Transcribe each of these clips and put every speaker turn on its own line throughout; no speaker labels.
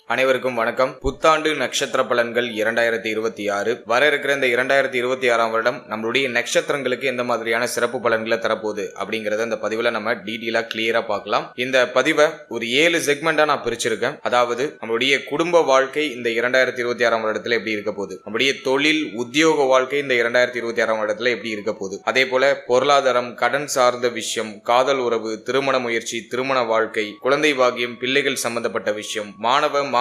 அனைவருக்கும் வணக்கம். புத்தாண்டு நட்சத்திர பலன்கள் 2026 வர இருக்கிற இந்த 2026ஆம் வருடம் நம்மளுடைய நட்சத்திரங்களுக்கு எந்த மாதிரியான சிறப்பு பலன்களை தரப்போகுது அப்படிங்கறத இந்த பதிவுல நம்ம டீட்டெயிலா கிளியரா பார்க்கலாம். இந்த பதிவை ஒரு 7 செக்மெண்டா நான் பிரிச்சிருக்கேன். அதாவது நம்மளுடைய குடும்ப வாழ்க்கை இந்த 2026ஆம் வருடத்துல எப்படி இருக்க போகுது, நம்மளுடைய தொழில் உத்தியோக வாழ்க்கை இந்த 2026ஆம் வருடத்துல எப்படி இருக்க போகுது, அதே போல பொருளாதாரம், கடன் சார்ந்த விஷயம், காதல் உறவு, திருமண முயற்சி, திருமண வாழ்க்கை, குழந்தை பாக்கியம், பிள்ளைகள் சம்பந்தப்பட்ட விஷயம்,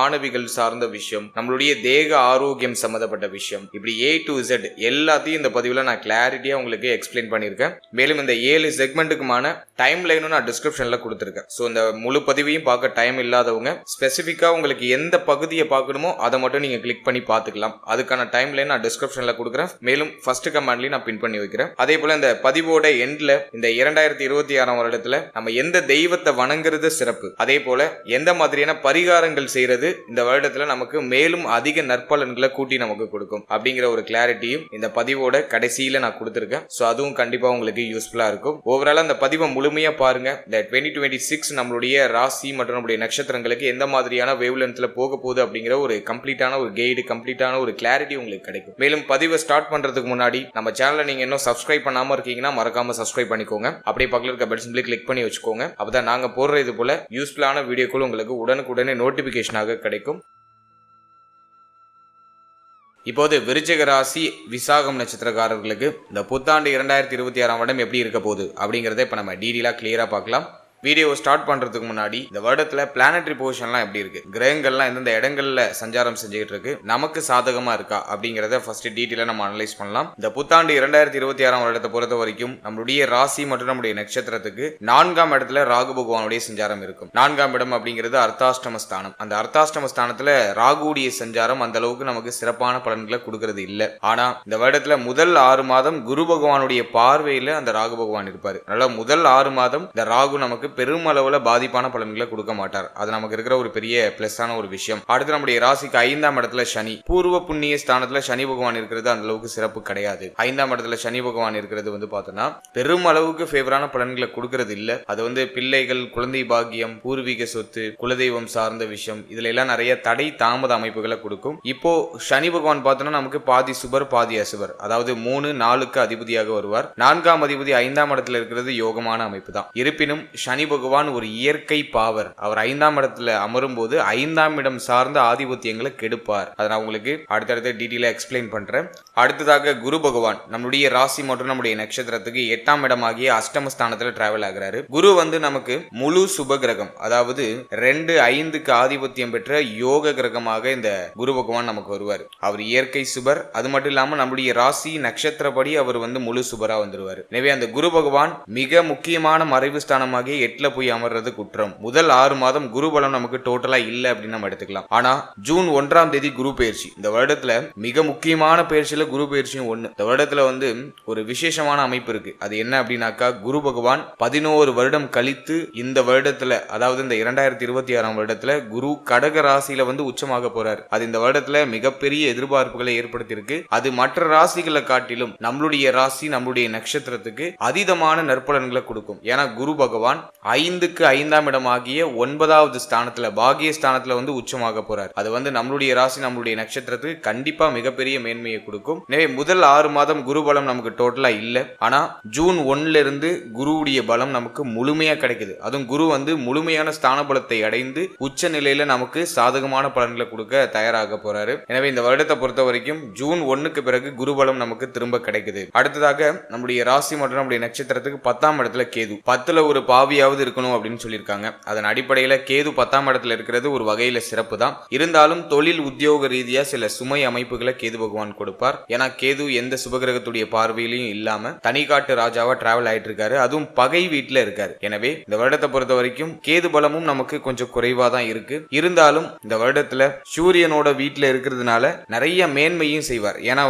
மாணவிகள் சார்ந்த விஷயம், நம்மளுடைய தேக ஆரோக்கியம் சம்பந்தப்பட்ட விஷயம், இப்படி A to Z எல்லாத்தையும் இந்த பதிவுல நான் கிளாரிட்டியா உங்களுக்கு எக்ஸ்பிளைன் பண்ணிருக்கேன். மேலும் இந்த 7 செக்மெண்ட்டுக்குமான டைம் லைனும் நான் டிஸ்கிரிப்ஷன்ல கொடுத்திருக்கேன். சோ இந்த முழு பதிவையும் பார்க்க டைம் இல்லாதவங்க ஸ்பெசிபிக்கா உங்களுக்கு எந்த பகுதியை பார்க்கணுமோ அதை மட்டும் நீங்க கிளிக் பண்ணி பார்த்துக்கலாம். அதுக்கான டைம் லைன் நான் டிஸ்கிரிப்ஷன்ல கொடுக்குறேன். மேலும் ஃபர்ஸ்ட் கமெண்ட்லயும் நான் பின் பண்ணி வைக்கிறேன். அதே போல இந்த பதிவோட எண்ட்ல இந்த 2026ஆம் வருடத்துல நம்ம எந்த தெய்வத்தை வணங்குறது சிறப்பு, அதே போல எந்த மாதிரியான பரிகாரங்கள் செய்யறது இந்த வருடத்துல நமக்கு மேலும் அதிக நற்பலன்களை கூட்டி நமக்கு கொடுக்கும் அப்படிங்கிற ஒரு கிளாரிட்டியும் இந்த பதிவோட கடைசியில நான் கொடுத்திருக்கேன். சோ அதுவும் கண்டிப்பா உங்களுக்கு யூஸ்ஃபுல்லா இருக்கும். ஓவராலா இந்த பதிவை முழுமையா பாருங்க. இந்த 2026 நம்மளுடைய ராசி மற்றும் நம்மளுடைய நட்சத்திரங்களுக்கு எந்த மாதிரியான வேவ்லென்த்ல போக போகுது அப்படிங்கிற ஒரு கம்ப்ளீட்டான ஒரு கைடு, கம்ப்ளீட்டான ஒரு கிளாரிட்டி உங்களுக்கு கிடைக்கும். மேலும் பதிவை ஸ்டார்ட் பண்றதுக்கு முன்னாடி நம்ம சேனலை நீங்க இன்னும் சப்ஸ்கிரைப் பண்ணாம இருக்கீங்கன்னா மறக்காம சப்ஸ்கிரைப் பண்ணிக்கோங்க. அப்படியே பக்கத்துல இருக்க பெல் சிம்பிளை கிளிக் பண்ணி வச்சுக்கோங்க. அப்பதான் நாங்க போடுற இது போல யூஸ்ஃபுல்லான வீடியோக்கள் உங்களுக்கு உடனுக்குடனே நோட்டிபிகேஷனாக கிடைக்கும். இப்போது விருச்சிக ராசி விசாகம் நட்சத்திரக்காரர்களுக்கு இந்த புத்தாண்டு 2026ஆம் வருடம் எப்படி இருக்க போகுது அப்படிங்கறத இப்ப நம்ம டீடெயிலா கிளியரா பார்க்கலாம். வீடியோ ஸ்டார்ட் பண்றதுக்கு முன்னாடி இந்த வருடத்துல பிளானட்டரி பொசிஷன்லாம் எப்படி இருக்கு, கிரகங்கள்லாம் எந்தெந்த இடங்கள்ல சஞ்சாரம் செஞ்சுக்கிட்டு இருக்கு, நமக்கு சாதகமா இருக்கா அப்படிங்கறத ஃபர்ஸ்ட் டீட்டெயிலா நம்ம அனலைஸ் பண்ணலாம். இந்த புத்தாண்டு 2026ஆம் வருடத்தை பொறுத்த வரைக்கும் நம்மளுடைய ராசி மற்றும் நம்முடைய நட்சத்திரத்துக்கு 4ஆம் இடத்துல ராகு பகவானுடைய சஞ்சாரம் இருக்கும். 4ஆம் இடம் அப்படிங்கிறது அர்த்தாஷ்டம ஸ்தானம். அந்த அர்த்தாஷ்டம ஸ்தானத்துல ராகுடைய சஞ்சாரம் அந்த அளவுக்கு நமக்கு சிறப்பான பலன்களை கொடுக்கறது இல்ல. ஆனா இந்த வருடத்துல முதல் 6 மாதம் குரு பகவானுடைய பார்வையில அந்த ராகு பகவான் இருப்பாரு. அதனால முதல் 6 மாதம் இந்த ராகு நமக்கு பெருமளவுல பாதிப்பான பலன்களை கொடுக்க மாட்டார். அது நமக்கு இருக்கிற ஒரு பெரிய பிளஸான ஒரு விஷயம். அடுத்து நம்முடைய ராசிக்கு 5ஆம் இடத்துல சனி, பூர்வ புண்ணிய ஸ்தானத்துல சனி பகவான் இருக்கிறது அந்த அளவுக்கு சிறப்பு கிடையாது. 5ஆம் இடத்துல சனி பகவான் இருக்கிறது பார்த்தோம்னா பெருமளவுக்கு ஃபேவரான பலன்களை கொடுக்கறது இல்ல. அது பிள்ளைகள், குழந்தை பாக்கியம், பூர்வீக சொத்து, குலதெய்வம் சார்ந்த விஷயம், இதுல எல்லாம் நிறைய தடை தாமத அமைப்புகளை கொடுக்கும். இப்போ சனி பகவான் பார்த்தோம்னா நமக்கு பாதி சுபர் பாதி அசுபர், அதாவது 3, 4க்கு அதிபதியாக வருவார். 4ஆம் அதிபதி 5ஆம் இடத்துல இருக்கிறது யோகமான அமைப்பு தான். இருப்பினும் சனி பகவான் ஒரு இயற்கை பாவர். அவர் 5ஆம் இடத்துல அமரும் போது 5ஆம் இடம் சார்ந்த ஆதிபத்தியங்களை கெடுப்பார். அதை நான் உங்களுக்கு அடுத்தடுத்த டீட்டெயிலா எக்ஸ்பிளைன் பண்றேன். அடுத்ததாக குரு பகவான் நம்மளுடைய ராசி மற்றும் நம்முடைய நட்சத்திரத்துக்கு 8ஆம் இடமாகிய அஷ்டமஸ்தானத்துல டிராவல் ஆகிறாரு. குரு நமக்கு முழு சுப கிரகம், அதாவது 2, 5க்கு ஆதிபத்தியம் பெற்ற யோக கிரகமாக இந்த குரு பகவான் நமக்கு வருவார். அவர் இயற்கை சுபர். அது மட்டும் இல்லாம நம்முடைய ராசி நட்சத்திரப்படி அவர் முழு சுபரா வந்துருவார். எனவே அந்த குரு பகவான் மிக முக்கியமான மறைவு ஸ்தானமாகிய 8ல போய் அமர்றது குற்றம். முதல் 6 மாதம் குரு பலம் நமக்கு டோட்டலா இல்ல அப்படின்னு நம்ம எடுத்துக்கலாம். ஆனா ஜூன் 1ஆம் தேதி குரு பயிற்சி. இந்த வருடத்துல மிக முக்கியமான பயிற்சியில குரு பயிற்சியும் ஒண்ணு. இந்த வருடத்துல ஒரு விசேஷமான அமைப்பு இருக்கு. அது என்ன அப்படின்னாக்கா, குரு பகவான் 11 வருடம் கழித்து இந்த வருடத்துல, அதாவது இந்த 2026ஆம் வருடத்துல குரு கடக ராசியில உச்சமாக போறாரு. அது இந்த வருடத்துல மிகப்பெரிய எதிர்பார்ப்புகளை ஏற்படுத்தியிருக்கு. அது மற்ற ராசிகளை காட்டிலும் நம்மளுடைய ராசி, நம்மளுடைய நட்சத்திரத்துக்கு அதீதமான நற்பலன்களை கொடுக்கும். ஏன்னா குரு பகவான் 5க்கு 5ஆம் இடமாகிய 9வது ஸ்தானத்துல, பாகிய ஸ்தானத்துல உச்சமாக போறார். அது நம்மளுடைய ராசி, நம்மளுடைய நட்சத்திரத்துக்கு கண்டிப்பா மிகப்பெரிய மேன்மையை கொடுக்கும். எனவே முதல் 6 மாதம் குரு பலம் நமக்கு டோட்டலா இல்ல. ஆனா ஜூன் 1ல இருந்து குருவுடைய பலம் நமக்கு முழுமையா கிடைக்குது. அதுவும் குரு முழுமையான ஸ்தான பலத்தை அடைந்து உச்ச நிலையில நமக்கு சாதகமான பலன்களை கொடுக்க தயாராக போறாரு. எனவே இந்த வருடத்தை பொறுத்த வரைக்கும் ஜூன் 1க்கு பிறகு குரு பலம் நமக்கு திரும்ப கிடைக்குது. அடுத்ததாக நம்முடைய ராசி மற்றும் நம்முடைய நட்சத்திரத்துக்கு 10ஆம் இடத்துல கேது. 10ல ஒரு பாவியாவது இருக்கணும் அப்படின்னு சொல்லியிருக்காங்க. அதன் அடிப்படையில கேது 10ஆம் இடத்துல இருக்கிறது ஒரு வகையில சிறப்பு தான். இருந்தாலும் தொழில் உத்தியோக ரீதியா சில சுமை அமைப்புகளை கேது பகவான் கொடுப்பார். ஏன்னா கேது எந்த சுபகிரகத்துடைய பார்வையிலையும் இல்லாம தனிக்காட்டு ராஜாவா டிராவல் ஆயிட்டு இருக்காரு. அதுவும் பகை வீட்டுல இருக்காரு. எனவே இந்த வருடத்தை பொறுத்த வரைக்கும் கேது பலமும் நமக்கு கொஞ்சம் குறைவா தான் இருக்கு. இருந்தாலும் இந்த வருடத்துல சூரியனோட வீட்டுல இருக்கிறதுனால நிறைய மேன்மையும் செய்வார். ஏன்னா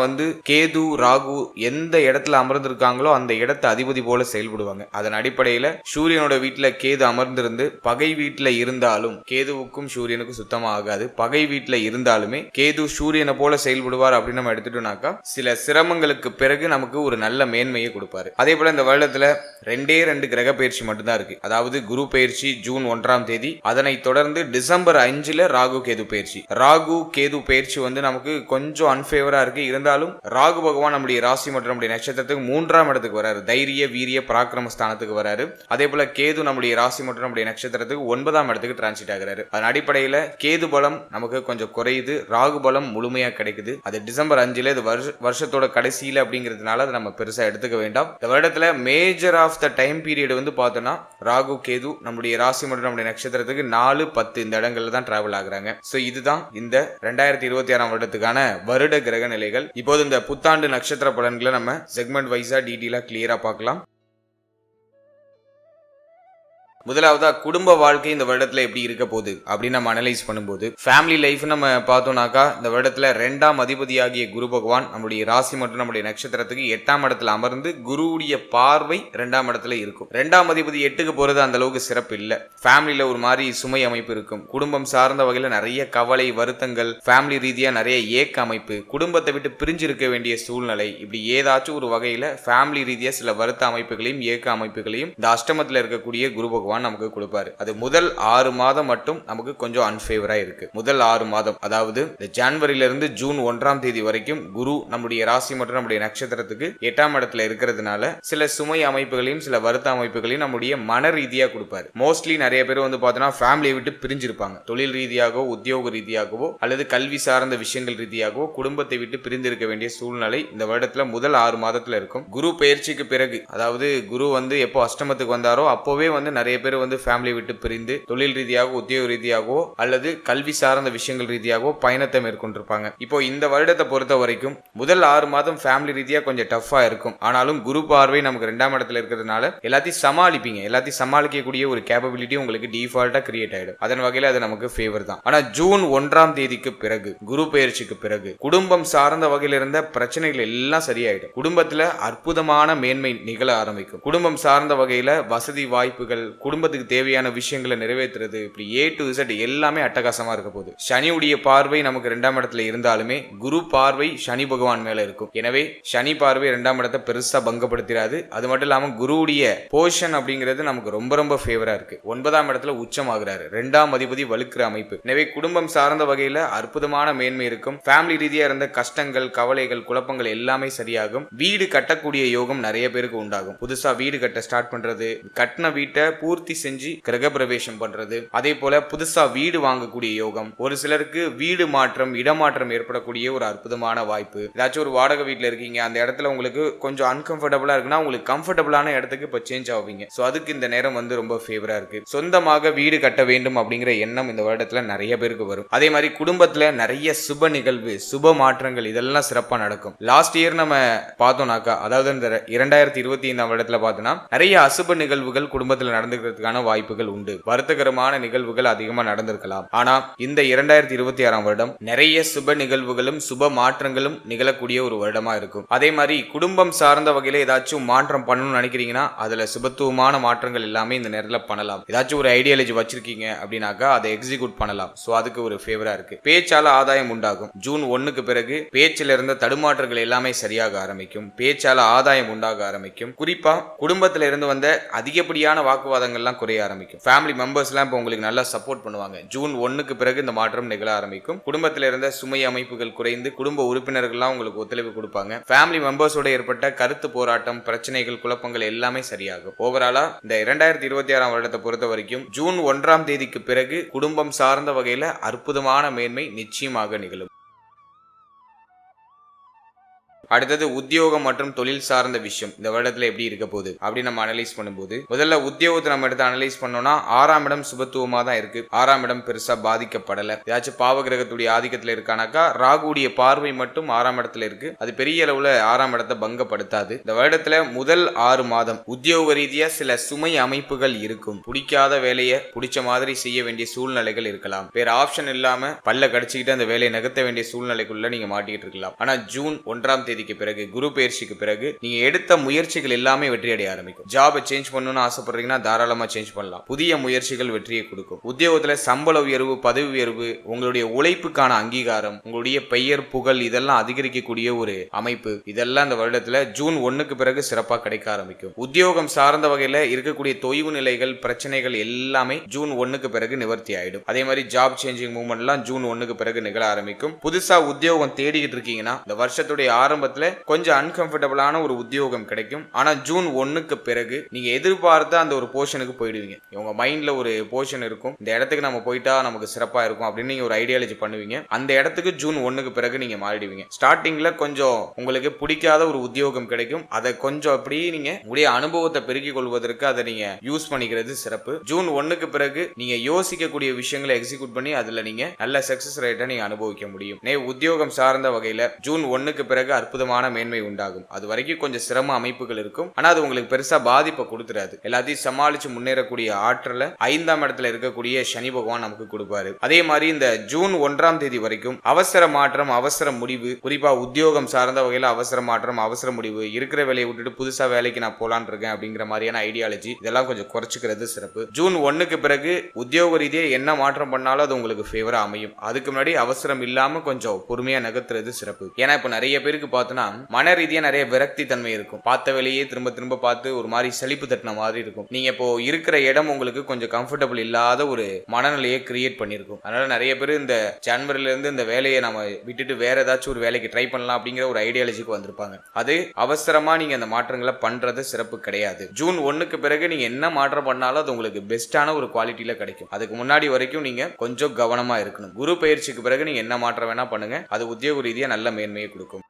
கேது ராகு எந்த இடத்துல அமர்ந்திருக்காங்களோ அந்த இடத்தை அதிபதி போல செயல்படுவாங்க. அதன் அடிப்படையில சூரியனோட வீட்டுல கேது அமர்ந்திருந்து பகை வீட்டுல இருந்தாலும், கேதுவுக்கும் சூரியனுக்கும் சுத்தமா ஆகாது, பகை வீட்டுல இருந்தாலுமே கேது சூரியனை போல செயல்படுவார் அப்படின்னு நம்ம எடுத்துட்டோம்னாக்கா சில சிரமங்களுக்கு பிறகு நமக்கு ஒரு நல்ல மேன்மையை கொடுப்பாரு. அதே போல இந்த வருடத்துல 2 கிரக பயிற்சி மட்டும்தான் இருக்கு. அதாவது குரு பயிற்சி ஜூன் 1ஆம் தேதி, அதனை தொடர்ந்து டிசம்பர் 5ல ராகு கேது பயிற்சி. ராகு கேது பயிற்சி வந்து நமக்கு கொஞ்சம் அன்ஃபேவரா இருக்கு. இருந்தாலும் ராகு பகவான் நம்முடைய ராசி மற்றும் நம்முடைய நட்சத்திரத்துக்கு 3ஆம் இடத்துக்கு வராரு, தைரிய வீரிய பராக்கிரம ஸ்தானத்துக்கு வராரு. அதே போல கேது நம்முடைய ராசி மற்றும் நம்முடைய நட்சத்திரத்துக்கு 9ஆம் இடத்துக்கு டிரான்சிட் ஆகிறாரு. அதன் அடிப்படையில கேது பலம் நமக்கு கொஞ்சம் குறையுது, ராகு பலம் முழுமையா கிடைக்குது. அது டிசம்பர் 5ல, இது வருஷத்தோட கடைசியில அப்படிங்கிறதுனால அதை நம்ம பெருசா எடுத்துக்க வேண்டாம். இந்த வருடத்துல major of the time period வந்து பார்த்தோம்னா ராகு கேது நம்முடைய ராசி மற்றும் நம்முடைய நட்சத்திரத்துக்கு 4, 10 இந்த இடங்கள்ல தான் டிராவல் ஆகுறாங்க. சோ இதுதான் இந்த 2026ஆம் வருடத்துக்கான வருட கிரக நிலைகள். இப்போது இந்த புத்தாண்டு நட்சத்திர பலன்களை நம்ம செக்மெண்ட் வைஸா டீட்டெயிலா கிளியரா பார்க்கலாம். முதலாவதா குடும்ப வாழ்க்கை இந்த வருடத்துல எப்படி இருக்க போகுது அப்படின்னு நம்ம அனலைஸ் பண்ணும்போது, ஃபேமிலி லைஃப் நம்ம பார்த்தோம்னாக்கா இந்த வருடத்துல 2ஆம் அதிபதியாகிய குரு பகவான் நம்முடைய ராசி மற்றும் நம்முடைய நட்சத்திரத்துக்கு 8ஆம் இடத்துல அமர்ந்து குருவுடைய பார்வை 2ஆம் இடத்துல இருக்கும். 2ஆம் அதிபதி 8க்கு போறது அந்த அளவுக்கு சிறப்பு இல்ல. ஃபேமிலியில ஒரு மாதிரி சுமை அமைப்பு இருக்கும், குடும்பம் சார்ந்த வகையில நிறைய கவலை வருத்தங்கள், ஃபேமிலி ரீதியா நிறைய ஏக்க அமைப்பு, குடும்பத்தை விட்டு பிரிஞ்சு இருக்க வேண்டிய சூழ்நிலை, இப்படி ஏதாச்சும் ஒரு வகையில ஃபேமிலி ரீதியா சில வருத்த அமைப்புகளையும் ஏக்க அமைப்புகளையும் இந்த அஷ்டமத்துல இருக்கக்கூடிய குரு பகவான் நமக்கு கொடுப்பாரு. அது முதல் 6 மாதம் மட்டும் நமக்கு கொஞ்சம் அன்ஃபேவரா இருக்கு. முதல் 6 மாதம், அதாவது ஜனவரியில இருந்து ஜூன் 1ஆம் தேதி வரைக்கும் குரு நம்முடைய ராசி மற்றும் நம்முடைய நட்சத்திரத்துக்கு 8ஆம் இடத்துல இருக்கிறதுனால சில சுமை அமைப்புகளையும் சில வருத்த அமைப்புகளையும் நம்முடைய மன ரீதியா கொடுப்பாரு. மோஸ்ட்லி நிறைய பேர் வந்து பார்த்தோம்னா ஃபேமிலியை விட்டு பிரிஞ்சிருப்பாங்க. தொழில் ரீதியாகவோ உத்தியோக ரீதியாகவோ அல்லது கல்வி சார்ந்த விஷயங்கள் ரீதியாகவோ குடும்பத்தை விட்டு பிரிந்திருக்க வேண்டிய சூழ்நிலை இந்த வருடத்துல முதல் 6 மாதத்துல இருக்கும். குரு பயிற்சிக்கு பிறகு, அதாவது குரு வந்து எப்போ அஷ்டமத்துக்கு வந்தாரோ அப்போவே வந்து நிறைய பேர் வந்து ஃபேமிலி விட்டு பிரிந்து தொழில் ரீதியாக உத்தியோக ரீதியாகவோ அல்லது கல்வி சார்ந்த விஷயங்கள் ரீதியாகவோ பயணத்தை மேற்கொண்டிருப்பாங்க. இப்போ இந்த வருடத்தை பொறுத்த வரைக்கும் முதல் 6 மாதம் ஃபேமிலி ரீதியா கொஞ்சம் டஃபா இருக்கும். ஆனாலும் குரு பார்வை நமக்கு 2ஆம் இடத்துல இருக்கிறதுனால எல்லாத்தையும் சமாளிப்பீங்க. எல்லாத்தையும் சமாளிக்கக்கூடிய ஒரு கேப்பபிலிட்டி உங்களுக்கு டிஃபால்ட்டா கிரியேட் ஆயிடும். அதன் வகையில அது நமக்கு ஃபேவர் தான். ஆனா ஜூன் 1ஆம் தேதிக்கு பிறகு, குரு பயிற்சிக்கு பிறகு குடும்பம் சார்ந்த வகையில் இருந்த பிரச்சனைகள் எல்லாம் சரியாயிடும். குடும்பத்துல அற்புதமான மேன்மை நிகழ ஆரம்பிக்கும். குடும்பம் சார்ந்த வகையில வசதி வாய்ப்புகள், குடும்பத்துக்கு தேவையான விஷயங்களை நிறைவேற்றுறது, இப்படி A to Z எல்லாமே அட்டகாசமா இருக்க போகுது. சனியுடைய பார்வை நமக்கு 2ஆம் இடத்துல இருந்தாலுமே குரு பார்வை சனி பகவான் மேல இருக்கும். எனவே சனி பார்வை 2ஆம் இடத்தை பெருசா பங்கப்படுத்திடாது. அது மட்டும் இல்லாம குருவுடைய போஷன் அப்படிங்கிறது நமக்கு ரொம்ப ரொம்ப ஃபேவரா இருக்கு. 9ஆம் இடத்துல உச்சமாகிறாரு, 2ஆம் அதிபதி வலுக்கிற அமைப்பு. எனவே குடும்பம் சார்ந்த வகையில அற்புதமான மேன்மை இருக்கும். ஃபேமிலி ரீதியா இருந்த கஷ்டங்கள், கவலைகள், குழப்பங்கள் எல்லாமே சரியாகும். வீடு கட்டக்கூடிய யோகம் நிறைய பேருக்கு உண்டாகும். புதுசா வீடு கட்ட ஸ்டார்ட் பண்றது, கட்டின வீட்டை பூர்த்தி செஞ்சு கிரக பிரவேசம் பண்றது, அதே போல புதுசா வீடு வாங்கக்கூடிய யோகம், ஒரு சிலருக்கு வீடு மாற்றம், இடமாற்றம் ஏற்படக்கூடிய ஒரு அற்புதமான வாய்ப்பு. ஏதாச்சும் ஒரு வாடகை வீட்டுல இருக்கீங்க, அந்த இடத்துல உங்களுக்கு கொஞ்சம் அன்கம்ஃபர்டபுளா இருக்குன்னா உங்களுக்கு கம்ஃபர்டபுளான இடத்துக்கு இப்ப சேஞ்ச் ஆவீங்க. சோ அதுக்கு இந்த நேரம் வந்து ரொம்ப ஃபேவரா இருக்கு. சொந்தமாக வீடு கட்ட வேண்டும் அப்படிங்கிற எண்ணம் இந்த வருடத்துல நிறைய பேருக்கு வரும். அதே மாதிரி குடும்பத்துல நிறைய சுப நிகழ்வு, சுப மாற்றங்கள் இதெல்லாம் சிறப்பா நடக்கும். லாஸ்ட் இயர் நம்ம பார்த்தோம்னாக்கா, அதாவது இந்த 2025ஆம் வருடத்துல பார்த்தோம்னா நிறைய அசுப நிகழ்வுகள் குடும்பத்துல நடந்துக்கிறதுக்கான வாய்ப்புகள் உண்டு. வருத்தகரமான நிகழ்வுகள் அதிகமா நடந்திருக்கலாம். ஆனா இந்த 2026ஆம் வருடம் நிறைய சுப நிகழ்வுகளும் சுப மாற்றங்களும் நிகழக்கூடிய ஒரு வருடமா இருக்கும். அதே மாதிரி குடும்பம் சார்ந்த வகையில ஏதாச்சும் மாற்றம் பண்ணணும்னு நினைக்கிறீங்கன்னா அதுல சுபத்துவமான மாற்றங்கள் எல்லாமே இந்த நேரத்துல பண்ணலாம். ஏதாச்சும் ஒரு ஐடியாலஜி வச்சிருக்கீங்க அப்படின்னாக்கா அதை எக்ஸிக்யூட் பண்ணலாம். சோ அதுக்கு ஒரு ஃபேவரா இருக்கு. பேச்சால ஆதாயம் உண்டாகும். ஜூன் 1க்கு பிறகு பேச்சில இருந்த தடுமாற்றங்கள் எல்லாமே சரியாக ஆரம்பிக்கும். பேச்சால ஆதாயம் உண்டாக ஆரம்பிக்கும். குறிப்பா குடும்பத்தில இருந்து வந்த அதிகப்படியான வாக்குவாதங்கள்லாம் குறைய ஆரம்பிக்கும். ஃபேமிலி மெம்பர்ஸ்லாம் இப்போ உங்களுக்கு நல்லா சப்போர்ட் பண்ணுவாங்க. ஜூன் 1க்கு பிறகு இந்த மாற்றம் நிகழ ஆரம்பிக்கும். குடும்பத்தில் இருந்த சுமை அமைப்புகள் குறைந்து குடும்ப உறுப்பினர்கள்லாம் உங்களுக்கு ஒத்துழைப்பு கொடுப்பாங்க. ஃபேமிலி மெம்பர்ஸோட ஏற்பட்ட கருத்து போராட்டம், பிரச்சனைகள், குழப்பங்கள் எல்லாமே சரியாகும். ஓவராலா இந்த 2026ஆம் வருடத்தை பொறுத்த வரைக்கும் ஜூன் 1ஆம் தேதிக்கு பிறகு குடும்பம் சார்ந்த வகையில அற்புதமான மேன்மை நிச்சயமாக நிகழும். அடுத்தது உத்தியோகம் மற்றும் தொழில் சார்ந்த விஷயம் இந்த வருடத்துல எப்படி இருக்க போகுது அப்படி நம்ம அனலைஸ் பண்ணும்போது, முதல்ல உத்தியோகத்தை நம்ம எடுத்து அனலைஸ் பண்ணோம்னா 6ஆம் இடம் சுபத்துவமா தான் இருக்கு. 6ஆம் இடம் பெருசா பாதிக்கப்படல. ஏதாச்சும் பாவ கிரகத்துடைய ஆதிக்கத்துல இருக்கானாக்கா ராகுடைய பார்வை மட்டும் 6ஆம் இடத்துல இருக்கு. அது பெரிய அளவுல 6ஆம் இடத்தை பங்கப்படுத்தாது. இந்த வருடத்துல முதல் 6 மாதம் உத்தியோக ரீதியா சில சுமை அமைப்புகள் இருக்கும். பிடிக்காத வேலையை பிடிச்ச மாதிரி செய்ய வேண்டிய சூழ்நிலைகள் இருக்கலாம். வேற ஆப்ஷன் இல்லாம பல்ல கடிச்சுக்கிட்டு அந்த வேலையை நகர்த்த வேண்டிய சூழ்நிலைக்குள்ள நீங்க மாட்டிக்கிட்டு இருக்கலாம். ஆனா ஜூன் 1ஆம் தேதி தேதிக்கு பிறகு குரு பயிற்சிக்கு பிறகு நீங்க எடுத்த முயற்சிகள் எல்லாமே வெற்றி அடைய ஆரம்பிக்கும். ஜாபை சேஞ்ச் பண்ணணும்னு ஆசைப்படுறீங்கன்னா தாராளமா சேஞ்ச் பண்ணலாம். புதிய முயற்சிகள் வெற்றியை கொடுக்கும். உத்தியோகத்துல சம்பள உயர்வு, பதவி உயர்வு, உங்களுடைய உழைப்புக்கான அங்கீகாரம், உங்களுடைய பெயர் புகழ் இதெல்லாம் அதிகரிக்கக்கூடிய ஒரு அமைப்பு, இதெல்லாம் இந்த வருடத்துல ஜூன் 1க்கு பிறகு சிறப்பா கிடைக்க ஆரம்பிக்கும். உத்தியோகம் சார்ந்த வகையில இருக்கக்கூடிய தொய்வு நிலைகள், பிரச்சனைகள் எல்லாமே ஜூன் 1க்கு பிறகு நிவர்த்தி ஆயிடும். அதே மாதிரி ஜாப் சேஞ்சிங் மூவ்மெண்ட் எல்லாம் ஜூன் 1க்கு பிறகு நிகழ ஆரம்பிக்கும். புதுசா உத்தியோகம் தேடிக்கிட்டு இருக்கீங்கன்னா இந்த வருஷத்துடைய ஆரம்பத்துல கொஞ்சம் அன்கம்ஃபர்டபுளான ஒரு உத்தியோகம் கிடைக்கும். ஆனா ஜூன் 1க்கு பிறகு நீங்க எதிர்பார்த்த அந்த ஒரு போர்ஷனுக்கு போயிடுவீங்க. உங்க மைண்ட்ல ஒரு போர்ஷன் இருக்கும், இந்த இடத்துக்கு நம்ம போயிட்டா நமக்கு சிறப்பா இருக்கும் அப்படின்னு நீங்க ஒரு ஐடியாலஜி பண்ணுவீங்க. அந்த இடத்துக்கு ஜூன் 1க்கு பிறகு நீங்க மாறிடுவீங்க. ஸ்டார்டிங்ல கொஞ்சம் உங்களுக்கு பிடிக்காத ஒரு உத்தியோகம் கிடைக்கும். அதை கொஞ்சம் அப்படி நீங்க உடைய அனுபவத்தை பெருக்கிக் கொள்வதற்கு அதை நீங்க யூஸ் பண்ணிக்கிறது சிறப்பு. ஜூன் 1க்கு பிறகு நீங்க யோசிக்கக்கூடிய விஷயங்களை எக்ஸிக்யூட் பண்ணி அதுல நீங்க நல்ல சக்சஸ் ரேட்டை நீங்க அனுபவிக்க முடியும். உத்தியோகம் சார்ந்த வகையில ஜூன் 1க்கு பிறகு அற்புதமான மேன்மை உண்டாகும். அது வரைக்கும் கொஞ்சம் சிரம அமைப்புகள் இருக்கும். ஆனா அது உங்களுக்கு பெருசா பாதிப்பை கொடுத்துறாது. எல்லாத்தையும் சமாளிச்சு முன்னேறக்கூடிய ஆற்றல 5ஆம் இடத்துல இருக்கக்கூடிய சனி பகவான் நமக்கு கொடுப்பாரு. அதே மாதிரி இந்த ஜூன் 1ஆம் தேதி வரைக்கும் அவசர மாற்றம், அவசர முடிவு, குறிப்பா உத்தியோகம் சார்ந்த வகையில அவசர மாற்றம், அவசர முடிவு, இருக்கிற வேலையை விட்டுட்டு புதுசா வேலைக்கு நான் போலான் இருக்கேன் அப்படிங்கிற மாதிரியான ஐடியாலஜி இதெல்லாம் கொஞ்சம் குறைச்சிக்கிறது சிறப்பு. ஜூன் 1க்கு பிறகு உத்தியோக ரீதியா என்ன மாற்றம் பண்ணாலும் அது உங்களுக்கு ஃபேவரா அமையும். அதுக்கு முன்னாடி அவசரம் இல்லாம கொஞ்சம் பொறுமையா நகர்த்துறது சிறப்பு. ஏன்னா இப்ப நிறைய பேருக்கு பார்த்தோன்னா மன ரீதியா நிறைய விரக்தி தன்மை இருக்கும். பார்த்த வேலையே திரும்ப திரும்ப பார்த்து ஒரு மாதிரி சலிப்பு தட்டின மாதிரி இருக்கும். நீங்க இப்போ இருக்கிற இடம் உங்களுக்கு கொஞ்சம் கம்ஃபர்டபுள் இல்லாத ஒரு மனநிலையை கிரியேட் பண்ணிருக்கும். அதனால நிறைய பேர் இந்த ஜனவரில இருந்து இந்த வேலையை நம்ம விட்டுட்டு வேற ஏதாச்சும் ஒரு வேலைக்கு ட்ரை பண்ணலாம் அப்படிங்கிற ஒரு ஐடியாலஜிக்கு வந்திருப்பாங்க. அது அவசரமா நீங்க அந்த மாற்றங்களை பண்றது சிறப்பு கிடையாது. ஜூன் 1க்கு பிறகு நீங்க என்ன மாற்றம் பண்ணாலும் அது உங்களுக்கு பெஸ்டான ஒரு குவாலிட்டியில கிடைக்கும். அதுக்கு முன்னாடி வரைக்கும் நீங்க கொஞ்சம் கவனமா இருக்கணும். குரு பயிற்சிக்கு பிறகு நீங்க என்ன மாற்றம் வேணா பண்ணுங்க, அது உத்தியோக ரீதியா நல்ல மேன்மையை கொடுக்கும்.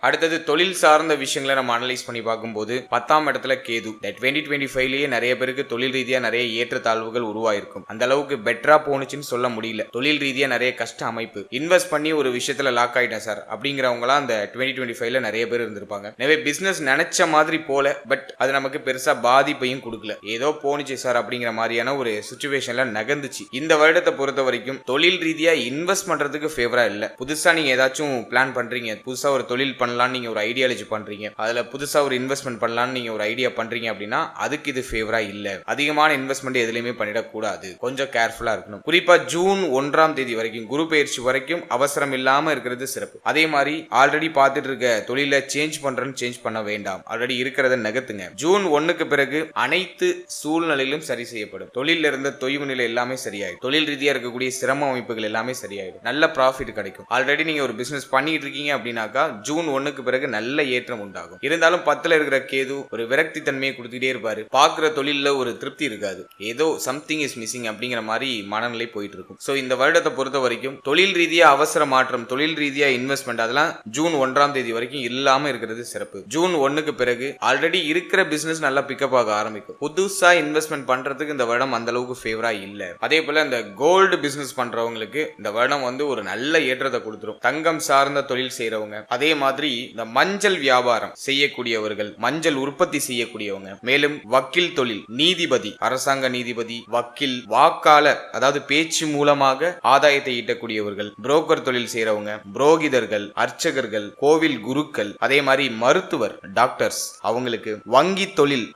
அடுத்தது தொழில் சார்ந்த விஷயங்களை நம்ம அனலைஸ் பண்ணி பார்க்கும்போது 10ஆம் இடத்துல கேது. 2025லயே நிறைய பேருக்கு தொழில் ரீதியா நிறைய ஏற்றத்தாழ்வுகள் உருவாயிருக்கும். அந்த அளவுக்கு பெட்டரா போனுச்சுன்னு சொல்ல முடியல. தொழில் ரீதியா நிறைய கஷ்ட அமைப்பு, இன்வெஸ்ட் பண்ணி ஒரு விஷயத்துல லாக் ஆயிட்டேன் சார் அப்படிங்கிறவங்களா அந்த 2025ல நிறைய பேர் இருந்திருப்பாங்க. நிறைய பிசினஸ் நினைச்ச மாதிரி போல, பட் அது நமக்கு பெருசா பாதிப்பையும் கொடுக்கல. ஏதோ போனுச்சு சார் அப்படிங்கிற மாதிரியான ஒரு சிச்சுவேஷன்ல நகர்ந்துச்சு. இந்த வருடத்தை பொறுத்த வரைக்கும் தொழில் ரீதியா இன்வெஸ்ட் பண்றதுக்கு ஃபேவரா இல்ல. புதுசா நீங்க ஏதாச்சும் பிளான் பண்றீங்க, புதுசா ஒரு தொழில் பண்ணலாம் நீங்க ஒரு ஐடியாலஜி பண்றீங்க, அதுல புதுசா ஒரு இன்வெஸ்ட்மெண்ட் பண்ணலாம் நீங்க ஒரு ஐடியா பண்றீங்க அப்படின்னா அதுக்கு இது ஃபேவரா இல்ல. அதிகமான இன்வெஸ்ட்மெண்ட் எதுலயுமே பண்ணிடக்கூடாது, கொஞ்சம் கேர்ஃபுல்லா இருக்கணும். குறிப்பா ஜூன் 1ஆம் தேதி வரைக்கும் குரு பயிற்சி வரைக்கும் அவசரம் இல்லாம இருக்கிறது சிறப்பு. அதே மாதிரி ஆல்ரெடி பார்த்துட்டு இருக்க தொழில சேஞ்ச் பண்றேன்னு சேஞ்ச் பண்ண வேண்டாம், ஆல்ரெடி இருக்கிறத நகர்த்துங்க. ஜூன் 1க்கு பிறகு அனைத்து சூழ்நிலையிலும் சரி செய்யப்படும். தொழில இருந்த தொய்வு நிலை எல்லாமே சரியாயிடும். தொழில் ரீதியா இருக்கக்கூடிய சிரம அமைப்புகள் எல்லாமே சரியாயிடும். நல்ல ப்ராஃபிட் கிடைக்கும். ஆல்ரெடி நீங்க ஒரு பிசினஸ் பண்ணிட்டு இருக்கீங்க அப்படின்னாக்கா ஜூன் 1க்கு பிறகு நல்ல ஏற்றம் உண்டாகும். இருந்தாலும் 10ல இருக்கிற கேது ஒரு விரக்தி தன்மையை கொடுத்துட்டே இருப்பாரு. பாக்குற தொழில ஒரு திருப்தி இருக்காது, ஏதோ சம்திங் இஸ் மிஸ்ஸிங் அப்படிங்கிற மாதிரி மனநிலை போயிட்டு இருக்கும். சோ இந்த வருடத்தை பொறுத்த வரைக்கும் தொழில் ரீதியா அவசர மாற்றம், தொழில் ரீதியா இன்வெஸ்ட்மெண்ட் அதெல்லாம் ஜூன் 1ஆம் தேதி வரைக்கும் இல்லாம இருக்கிறது சிறப்பு. ஜூன் 1க்கு பிறகு ஆல்ரெடி இருக்கிற பிசினஸ் நல்லா பிக்கப் ஆக ஆரம்பிக்கும். புதுசா இன்வெஸ்ட்மெண்ட் பண்றதுக்கு இந்த வருடம் அந்த அளவுக்கு ஃபேவரா இல்ல. அதே போல இந்த கோல்டு பிசினஸ் பண்றவங்களுக்கு இந்த வருடம் வந்து ஒரு நல்ல ஏற்றத்தை கொடுத்துரும். தங்கம் சார்ந்த தொழில் செய்யறவங்க, அதே மாதிரி இந்த மஞ்சள் வியாபாரம் செய்யக்கூடியவர்கள், மஞ்சள் உற்பத்தி செய்யக்கூடியவங்க, மேலும் வக்கீல் தொழில், நீதிபதி, அரசாங்க நீதிபதி, வக்கீல், வாக்காளர் அதாவது பேச்சு மூலமாக ஆதாயத்தை ஈட்டக்கூடியவர்கள், புரோக்கர் தொழில் செய்யறவங்க, புரோகிதர்கள், அர்ச்சகர்கள், கோவில் குருக்கள், அதே மாதிரி மருத்துவர், டாக்டர்ஸ், அவங்களுக்கு வங்கி தொழில்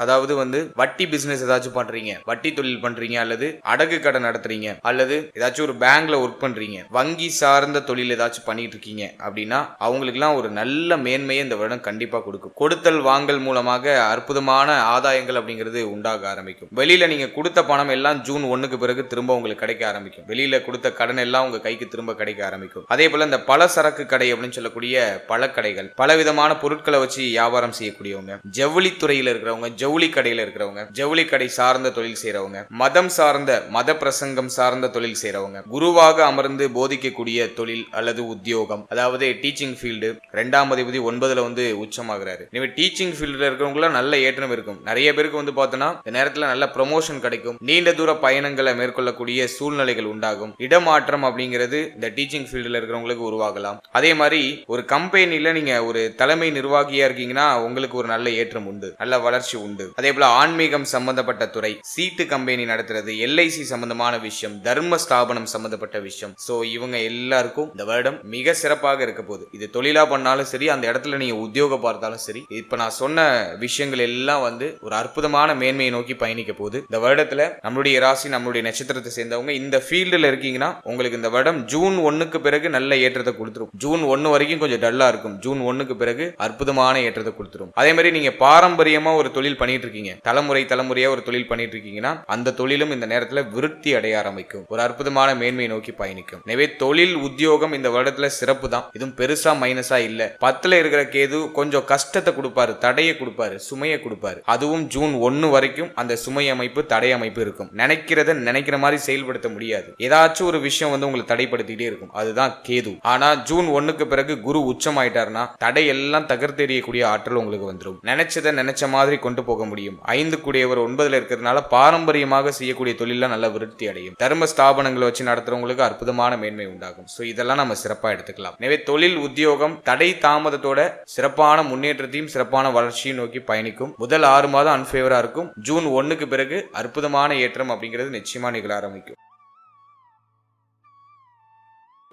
அதாவது வந்து வட்டி பிசினஸ் ஏதாச்சும் பண்றீங்க, வட்டி தொழில் பண்றீங்க, அல்லது அடகு கடை நடத்துறீங்க, அல்லது ஏதாச்சும் ஒரு பேங்க்ல ஒர்க் பண்றீங்க, வங்கி சார்ந்த தொழில் ஏதாச்சும் பண்ணிட்டு இருக்கீங்க அப்படின்னா அவங்களுக்குலாம் ஒரு நல்ல மேன்மையை இந்த வருடம் கண்டிப்பா கொடுக்கும். கொடுத்தல் வாங்கல் மூலமாக அற்புதமான ஆதாயங்கள் அப்படிங்கிறது உண்டாக ஆரம்பிக்கும். வெளியில நீங்க கொடுத்த பணம் எல்லாம் ஜூன் 1க்கு பிறகு திரும்ப உங்களுக்கு கிடைக்க ஆரம்பிக்கும். வெளியில கொடுத்த கடன் எல்லாம் உங்க கைக்கு திரும்ப கிடைக்க ஆரம்பிக்கும். அதே போல இந்த பல சரக்கு கடை அப்படின்னு சொல்லக்கூடிய பழக்கடைகள், பல விதமான பொருட்களை வச்சு வியாபாரம் செய்யக்கூடியவங்க, ஜவுளி துறையில இருக்கிறவங்க, ஜவுளி கடையில இருக்கிறவங்க, ஜவுளி கடை சார்ந்த தொழில் செய்யறவங்க, மதம் சார்ந்த மத பிரசங்கம் சார்ந்த தொழில் செய்யறவங்க, குருவாக அமர்ந்து போதிக்கக்கூடிய தொழில் அல்லது உத்தியோகம், அதாவது டீச்சிங் ஃபீல்டு, 2ஆம் அதிபதி 9ல வந்து உச்சமாகிறாரு. எனவே டீச்சிங் ஃபீல்டில் இருக்கிறவங்களாம் நல்ல ஏற்றம் இருக்கும். நிறைய பேருக்கு வந்து பார்த்தோன்னா இந்த நேரத்தில் நல்ல ப்ரொமோஷன் கிடைக்கும். நீண்ட தூர பயணங்களை மேற்கொள்ளக்கூடிய சூழ்நிலைகள் உண்டாகும். இடமாற்றம் அப்படிங்கிறது இந்த டீச்சிங் ஃபீல்டில் இருக்கிறவங்களுக்கு உருவாகலாம். அதே மாதிரி ஒரு கம்பெனியில் நீங்க ஒரு தலைமை நிர்வாகியா இருக்கீங்கன்னா உங்களுக்கு ஒரு நல்ல ஏற்றம் உண்டு, நல்ல வளர்ச்சி உண்டு. அதே போல ஆன்மீகம் சம்பந்தப்பட்ட துறை, சீட்டு கம்பெனி நடத்துறது, எல்ஐசி சம்பந்தமான விஷயம், தர்ம ஸ்தாபனம் சம்பந்தப்பட்ட விஷயம். சோ இவங்க எல்லாருக்கும் இந்த வருடம் மிக சிறப்பாக இருக்க போகுது. இது தொழிலா பண்ணாலும் சரி, அந்த இடத்துல நீங்க உத்தியோகம் பார்த்தாலும் சரி, இப்ப நான் சொன்ன விஷயங்கள் எல்லாம் வந்து ஒரு அற்புதமான மேன்மையை நோக்கி பயணிக்க போகுது. இந்த வருடத்துல நம்மளுடைய ராசி, நம்மளுடைய நட்சத்திரத்தை சேர்ந்தவங்க இந்த ஃபீல்டுல இருக்கீங்கன்னா உங்களுக்கு இந்த வருடம் ஜூன் 1க்கு பிறகு நல்ல ஏற்றத்தை கொடுத்துரும். ஜூன் 1 வரைக்கும் கொஞ்சம் டல்லா இருக்கும். ஜூன் 1க்கு பிறகு அற்புதமான ஏற்றத்தை கொடுத்துரும். அதே மாதிரி நீங்க பாரம்பரியமா ஒரு தொழில் பண்ணிட்டு இருக்கீங்க, தலைமுறையா ஒரு தொழில் பண்ணிட்டு இருக்கீங்கன்னா அந்த தொழிலும் இந்த நேரத்துல விருத்தி அடைய ஆரம்பிக்கும். ஒரு அற்புதமான மேன்மையை நோக்கி பயணிக்கும். எனவே தொழில் உத்தியோகம் இந்த வருடத்துல சிறப்பு தான். இதுவும் பெருசா மைனஸா இல்ல. 10ல இருக்கிற கேது கொஞ்சம் கஷ்டத்தை கொடுப்பாரு, தடையை கொடுப்பாரு, சுமையை கொடுப்பாரு. அதுவும் ஜூன் 1 வரைக்கும் அந்த சுமை அமைப்பு, தடை அமைப்பு இருக்கும். நினைக்கிறத நினைக்கிற மாதிரி செயல்படுத்த முடியாது. ஏதாச்சும் ஒரு விஷயம் வந்து உங்களை தடைப்படுத்திட்டே இருக்கும். அதுதான் கேது. ஆனா ஜூன் 1க்கு பிறகு குரு உச்சம் ஆயிட்டாருன்னா தடை எல்லாம் தகர்த்தெறியக்கூடிய ஆற்றல் உங்களுக்கு வந்துடும். நினைச்சதை நினைச்ச மாதிரி கொண்டு போக முடியும். 5 கூடியவர் 9ல இருக்கிறதுனால பாரம்பரியமாக செய்யக்கூடிய தொழில நல்ல விருத்தி அடையும். தர்ம ஸ்தாபனங்களை வச்சு நடத்துறவங்களுக்கு அற்புதமான மேன்மை உண்டாகும். சோ இதெல்லாம் நம்ம சிறப்பா எடுத்துக்கலாம். எனவே தொழில் உத்தியோகம் தடை தாமதத்தோட சிறப்பான முன்னேற்றத்தையும் சிறப்பான வளர்ச்சியும் நோக்கி பயணிக்கும். முதல் 6 மாதம் அன்ஃபேவரா இருக்கும். ஜூன் 1க்கு பிறகு அற்புதமான ஏற்றம் அப்படிங்கிறது நிச்சயமா நிகழ ஆரம்பிக்கும்.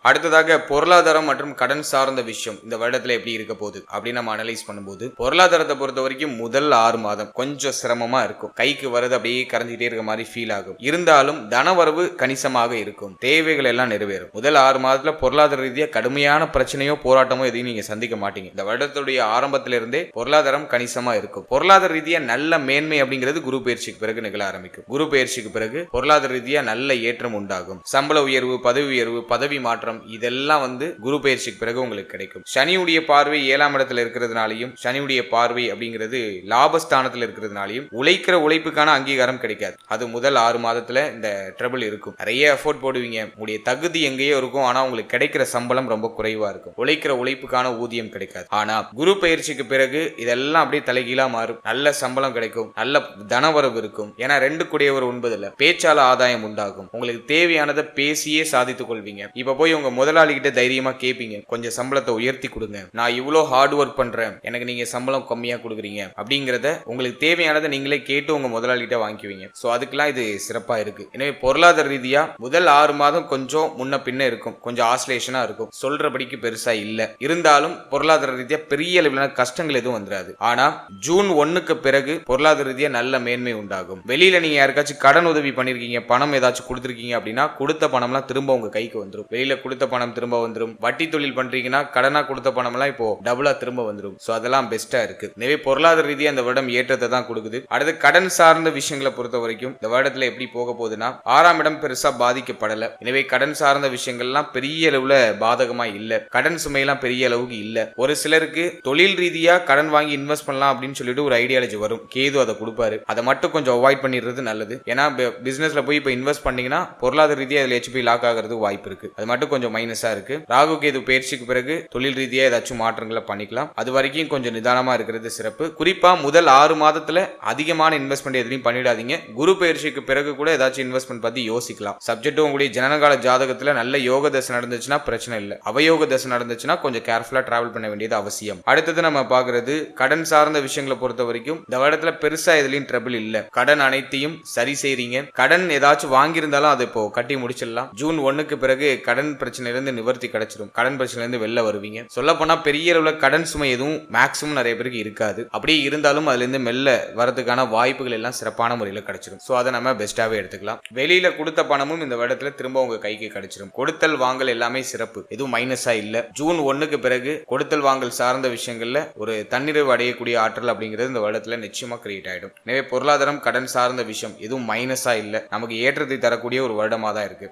அடுத்ததாக பொருளாதாரம் மற்றும் கடன் சார்ந்த விஷயம் இந்த வருடத்துல எப்படி இருக்க போகுது அப்படின்னு நம்ம அனலைஸ் பண்ணும்போது, பொருளாதாரத்தை பொறுத்த வரைக்கும் முதல் 6 மாதம் கொஞ்சம் சிரமமா இருக்கும். கைக்கு வரது அப்படியே கரைஞ்சிட்டே இருக்க மாதிரி ஃபீல் ஆகும். இருந்தாலும் தனவரவு கணிசமாக இருக்கும். தேவைகள் எல்லாம் நிறைவேறும். முதல் 6 மாதத்துல பொருளாதார ரீதியா கடுமையான பிரச்சனையோ போராட்டமோ எதையும் நீங்க சந்திக்க மாட்டீங்க. இந்த வருடத்துடைய ஆரம்பத்திலிருந்தே பொருளாதாரம் கணிசமா இருக்கும். பொருளாதார ரீதியா நல்ல மேன்மை அப்படிங்கிறது குரு பயிற்சிக்கு பிறகு நிகழ ஆரம்பிக்கும். குரு பயிற்சிக்கு பிறகு பொருளாதார ரீதியா நல்ல ஏற்றம் உண்டாகும். சம்பள உயர்வு, பதவி உயர்வு, பதவி மாற்றம் இதெல்லாம் வந்து குரு பயிற்சிக்கு பிறகு உங்களுக்கு கிடைக்கும். சனியுடைய பார்வை 7ஆம் இடத்துல இருக்கிறதுனாலையும், சனியுடைய பார்வை அப்படிங்கிறது லாபஸ்தானத்தில் இருக்கிறதுனாலையும் உழைக்கிற உழைப்புக்கான அங்கீகாரம் கிடைக்காது. அது முதல் 6 மாதத்துல இந்த ட்ரபிள் இருக்கும். நிறைய எஃபோர்ட் போடுவீங்க, உங்களுடைய தகுதி எங்கேயோ இருக்கும், ஆனா உங்களுக்கு கிடைக்கிற சம்பளம் ரொம்ப குறைவா இருக்கும். உழைக்கிற உழைப்புக்கான ஊதியம் கிடைக்காது. ஆனா குரு பயிற்சிக்கு பிறகு இதெல்லாம் அப்படியே தலைகீழா மாறும். நல்ல சம்பளம் கிடைக்கும், நல்ல தனவரவு இருக்கும். ஏன்னா 2 கூடியவர் 9ல பேச்சால ஆதாயம் உண்டாகும். உங்களுக்கு தேவையானதை பேசியே சாதித்துக் கொள்வீங்க. இப்ப போய் உங்க முதலாளி கிட்ட தைரியமா கேட்பீங்க, கொஞ்சம் சம்பளத்தை உயர்த்தி கொடுங்க, நான் இவ்வளோ ஹார்ட் ஒர்க் பண்றேன், எனக்கு நீங்க சம்பளம் கம்மியா கொடுக்குறீங்க அப்படிங்கறத உங்களுக்கு தேவையானதை நீங்களே கேட்டு உங்க முதலாளி கிட்ட வாங்கிக்குவீங்க. சோ அதுக்கெல்லாம் இது சிறப்பா இருக்கு. எனவே பொருளாதார ரீதியா முதல் 6 மாதம் கொஞ்சம் முன்ன பின்ன இருக்கும், கொஞ்சம் ஆஸ்லேஷனா இருக்கும். சொல்றபடிக்கு பெருசா இல்ல. இருந்தாலும் பொருளாதார ரீதியா பெரிய அளவிலான கஷ்டங்கள் எதுவும் வந்துடாது. ஆனா ஜூன் 1க்கு பிறகு பொருளாதார ரீதியா நல்ல மேன்மை உண்டாகும். வெளியில நீங்க யாருக்காச்சும் கடன் உதவி பண்ணிருக்கீங்க, பணம் ஏதாச்சும் கொடுத்துருக்கீங்க அப்படின்னா கொடுத்த பணம்லாம் திரும்ப உங்க கைக்கு வந்துடும். வெளியில கொடுத்த பணம் திரும்ப வந்துடும். வட்டி தொழில் பண்றீங்கன்னா கடனா கொடுத்த பணம் எல்லாம் இப்போ டபுளா திரும்ப வந்துடும். சோ அதெல்லாம் பெஸ்டா இருக்கு. எனவே பொருளாதார ரீதியா இந்த வருடம் ஏற்றத்தை தான் கொடுக்குது. அடுத்து கடன் சார்ந்த விஷயங்களை பொறுத்த வரைக்கும் இந்த வருடத்துல எப்படி போக போகுதுன்னா, 6ஆம் இடம் பெருசா பாதிக்கப்படல. எனவே கடன் சார்ந்த விஷயங்கள்லாம் பெரிய அளவுல பாதகமா இல்ல. கடன் சுமையெல்லாம் பெரிய அளவுக்கு இல்ல. ஒரு சிலருக்கு தொழில் ரீதியா கடன் வாங்கி இன்வெஸ்ட் பண்ணலாம் அப்படின்னு சொல்லிட்டு ஒரு ஐடியாலஜி வரும். கேது அதை கொடுப்பாரு. அதை மட்டும் கொஞ்சம் அவாய்ட் பண்ணிடுறது நல்லது. ஏன்னா பிசினஸ்ல போய் இப்ப இன்வெஸ்ட் பண்ணீங்கன்னா பொருளாதார ரீதியா அதுல HP லாக் ஆகிறதுக்கு வாய்ப்பு இருக்கு. அது மட்டும் கொஞ்சம் மைனஸா இருக்கு. ராகு கேது பயிற்சிக்கு பிறகு தொழில் ரீதியா ஏதாச்சும் மாற்றங்களை பண்ணிக்கலாம். அது வரைக்கும் கொஞ்சம் நிதானமா இருக்கிறது சிறப்பு. குறிப்பா முதல் 6 மாதத்துல அதிகமான இன்வெஸ்ட்மெண்ட் எதுவும் பண்ணிடாதீங்க. குரு பயிற்சிக்கு பிறகு கூட ஏதாச்சும் இன்வெஸ்ட்மெண்ட் பத்தி யோசிக்கலாம். சப்ஜெக்ட் உங்களுடைய ஜனனகால ஜாதகத்துல நல்ல யோக தசை நடந்துச்சுன்னா பிரச்சனை இல்லை. அவயோக தசை நடந்துச்சுன்னா கொஞ்சம் கேர்ஃபுல்லா டிராவல் பண்ண வேண்டியது அவசியம். அடுத்தது நம்ம பாக்குறது கடன் சார்ந்த விஷயங்களை பொறுத்த வரைக்கும் இந்த வருடத்துல பெருசா எதுலயும் ட்ரபிள் இல்ல. கடன் அனைத்தையும் சரி செய்றீங்க. கடன் ஏதாச்சும் வாங்கியிருந்தாலும் அதை இப்போ கட்டி முடிச்சிடலாம். ஜூன் 1க்கு பிறகு கடன் பிரச்சனையிலிருந்து நிவர்த்தி கிடைச்சிடும். கடன் பிரச்சனையிலிருந்து வெளில வருவீங்க. சொல்ல போனா பெரிய அளவுல கடன் சுமை எதுவும் மேக்ஸிமம் நிறைய பேருக்கு இருக்காது. அப்படியே இருந்தாலும் அதுல இருந்து மெல்ல வரதுக்கான வாய்ப்புகள் எல்லாம் சிறப்பான முறையில் கிடைச்சிடும். சோ அதை நம்ம பெஸ்டாவே எடுத்துக்கலாம். வெளியில கொடுத்த பணமும் இந்த வருடத்துல திரும்ப உங்க கைக்கு கிடைச்சிடும். கொடுத்தல் வாங்கல் எல்லாமே சிறப்பு, எதுவும் மைனஸா இல்ல. ஜூன் 1க்கு பிறகு கொடுத்தல் வாங்கல் சார்ந்த விஷயங்கள்ல ஒரு தன்னிறைவு அடையக்கூடிய ஆற்றல் அப்படிங்கிறது இந்த வருடத்துல நிச்சயமா கிரியேட் ஆயிடும். எனவே பொருளாதாரம் கடன் சார்ந்த விஷயம் எதுவும் மைனஸா இல்ல. நமக்கு ஏற்றத்தை தரக்கூடிய ஒரு வருடமா தான் இருக்கு.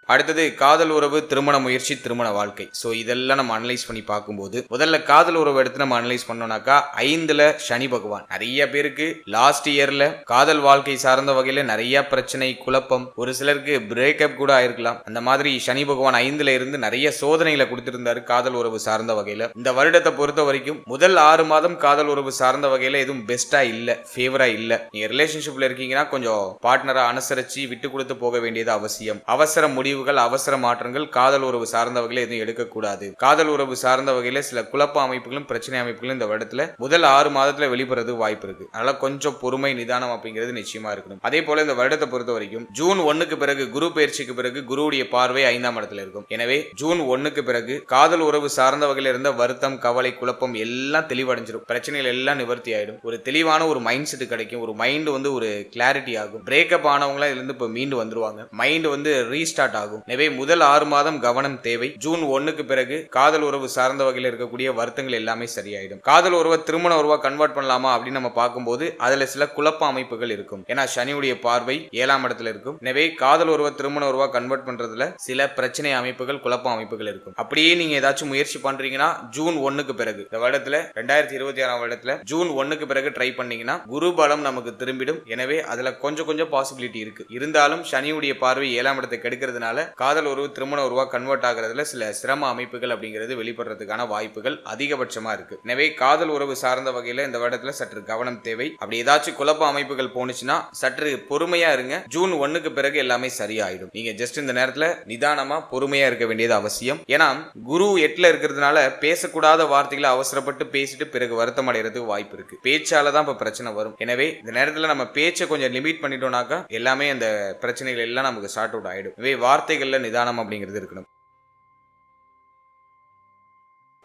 அடுத்தது காதல் உறவு, திருமண முயற்சி, திருமண வாழ்க்கை. ஸோ இதெல்லாம் நம்ம அனலைஸ் பண்ணி பார்க்கும்போது முதல்ல காதல் உறவு எடுத்து நம்ம அனலைஸ் பண்ணோம்னாக்கா 5ல சனி பகவான். நிறைய பேருக்கு லாஸ்ட் இயர்ல காதல் வாழ்க்கை சார்ந்த வகையில நிறைய பிரச்சனை, குழப்பம், ஒரு சிலருக்கு பிரேக்கப் கூட ஆயிருக்கலாம். அந்த மாதிரி சனி பகவான் 5ல இருந்து நிறைய சோதனைகளை கொடுத்திருந்தாரு காதல் உறவு சார்ந்த வகையில. இந்த வருடத்தை பொறுத்த வரைக்கும் முதல் 6 மாதம் காதல் உறவு சார்ந்த வகையில எதுவும் பெஸ்டா இல்ல, ஃபேவரா இல்ல. நீங்க ரிலேஷன்ஷிப்ல இருக்கீங்கன்னா கொஞ்சம் பார்ட்னரா அனுசரிச்சு விட்டு கொடுத்து போக வேண்டியது அவசியம். அவசர முடிவுகள், அவசர மாற்றங்கள் காதல் உறவு சார்ந்த வகையில எதுவும் எடுக்கக்கூடாது. காதல் உறவு சார்ந்த வகையில சில குழப்ப அமைப்புகளும் பிரச்சனை அமைப்புகளும் இந்த வருடத்துல முதல் 6 மாதத்துல வெளிப்படுறது வாய்ப்பு இருக்கு. அதனால கொஞ்சம் பொறுமை, நிதானம் அப்படிங்கிறது நிச்சயமா இருக்கணும். அதே போல இந்த வருடத்தை பொறுத்த வரைக்கும் ஜூன் 1க்கு பிறகு குரு பயிற்சிக்கு பிறகு குருவுடைய பார்வை 5ஆம் இடத்துல இருக்கும். எனவே ஜூன் 1க்கு பிறகு காதல் உறவு சார்ந்த வகையில இருந்த வருத்தம், கவலை, குழப்பம் எல்லாம் தெளிவடைஞ்சிடும். பிரச்சனைகள் எல்லாம் நிவர்த்தி ஆயிடும். ஒரு தெளிவான ஒரு மைண்ட் செட் கிடைக்கும். ஒரு மைண்ட் ஒரு கிளாரிட்டி ஆகும். பிரேக்கப் ஆனவங்களா இதுல இருந்து இப்ப மீண்டு வந்துருவாங்க. மைண்ட் ரீஸ்டார்ட் ஆகும். எனவே முதல் 6 மாதம் கவனம் தேவை. ஜூன் 1க்கு பிறகு காதல் உறவு சார்ந்த வகையில் இருக்கக்கூடிய வருத்தங்கள் எல்லாமே சரியாயிடும். காதல் உறவை திருமண உறவா கன்வெர்ட் பண்ணலாமா அப்படின்னு நம்ம பார்க்கும்போது அதுல சில குழப்ப அமைப்புகள் இருக்கும். ஏன்னா சனியுடைய பார்வை 7ஆம் இடத்துல இருக்கும். எனவே காதல் உறவை திருமண உறவா கன்வெர்ட் பண்றதுல சில பிரச்சனை அமைப்புகள், குழப்ப அமைப்புகள் இருக்கும். அப்படியே நீங்க ஏதாச்சும் முயற்சி பண்றீங்கன்னா ஜூன் 1க்கு பிறகு இந்த வருடத்துல 2026ஆம் வருடத்துல ஜூன் 1க்கு பிறகு ட்ரை பண்ணீங்கன்னா குரு பலம் நமக்கு திரும்பிடும். எனவே அதுல கொஞ்சம் பாசிபிலிட்டி இருக்கு. இருந்தாலும் சனியுடைய பார்வை 7ஆம் இடத்தை கெடுக்கிறதுனால காதல் உறவு திருமண உறவா கன்வெர்ட் ஆகிறதுல சில சிரம அமைப்புகள் அப்படிங்கிறது வெளிப்படுறதுக்கான வாய்ப்புகள் அதிகபட்சமா இருக்கு. எனவே காதல் உறவு சார்ந்த வகையில இந்த வருடத்துல சற்று கவனம் தேவை. அப்படி ஏதாச்சும் குழப்ப அமைப்புகள் போனுச்சுன்னா சற்று பொறுமையா இருங்க. ஜூன் 1க்கு பிறகு எல்லாமே சரியாயிடும். நீங்க ஜஸ்ட் இந்த நேரத்துல நிதானமா பொறுமையா இருக்க வேண்டியது அவசியம். ஏன்னா குரு 8ல இருக்கிறதுனால பேசக்கூடாத வார்த்தைகளை அவசரப்பட்டு பேசிட்டு பிறகு வருத்தம் அடைகிறதுக்கு வாய்ப்பு இருக்கு. பேச்சாலதான் இப்ப பிரச்சனை வரும். எனவே இந்த நேரத்துல நம்ம பேச்சை கொஞ்சம் லிமிட் பண்ணிட்டோம்னாக்கா எல்லாமே அந்த பிரச்சனைகள் எல்லாம் நமக்கு சார்ட் அவுட் ஆயிடும். எனவே வார்த்தைகள்ல நிதானம் அப்படிங்கிறது இருக்கணும்.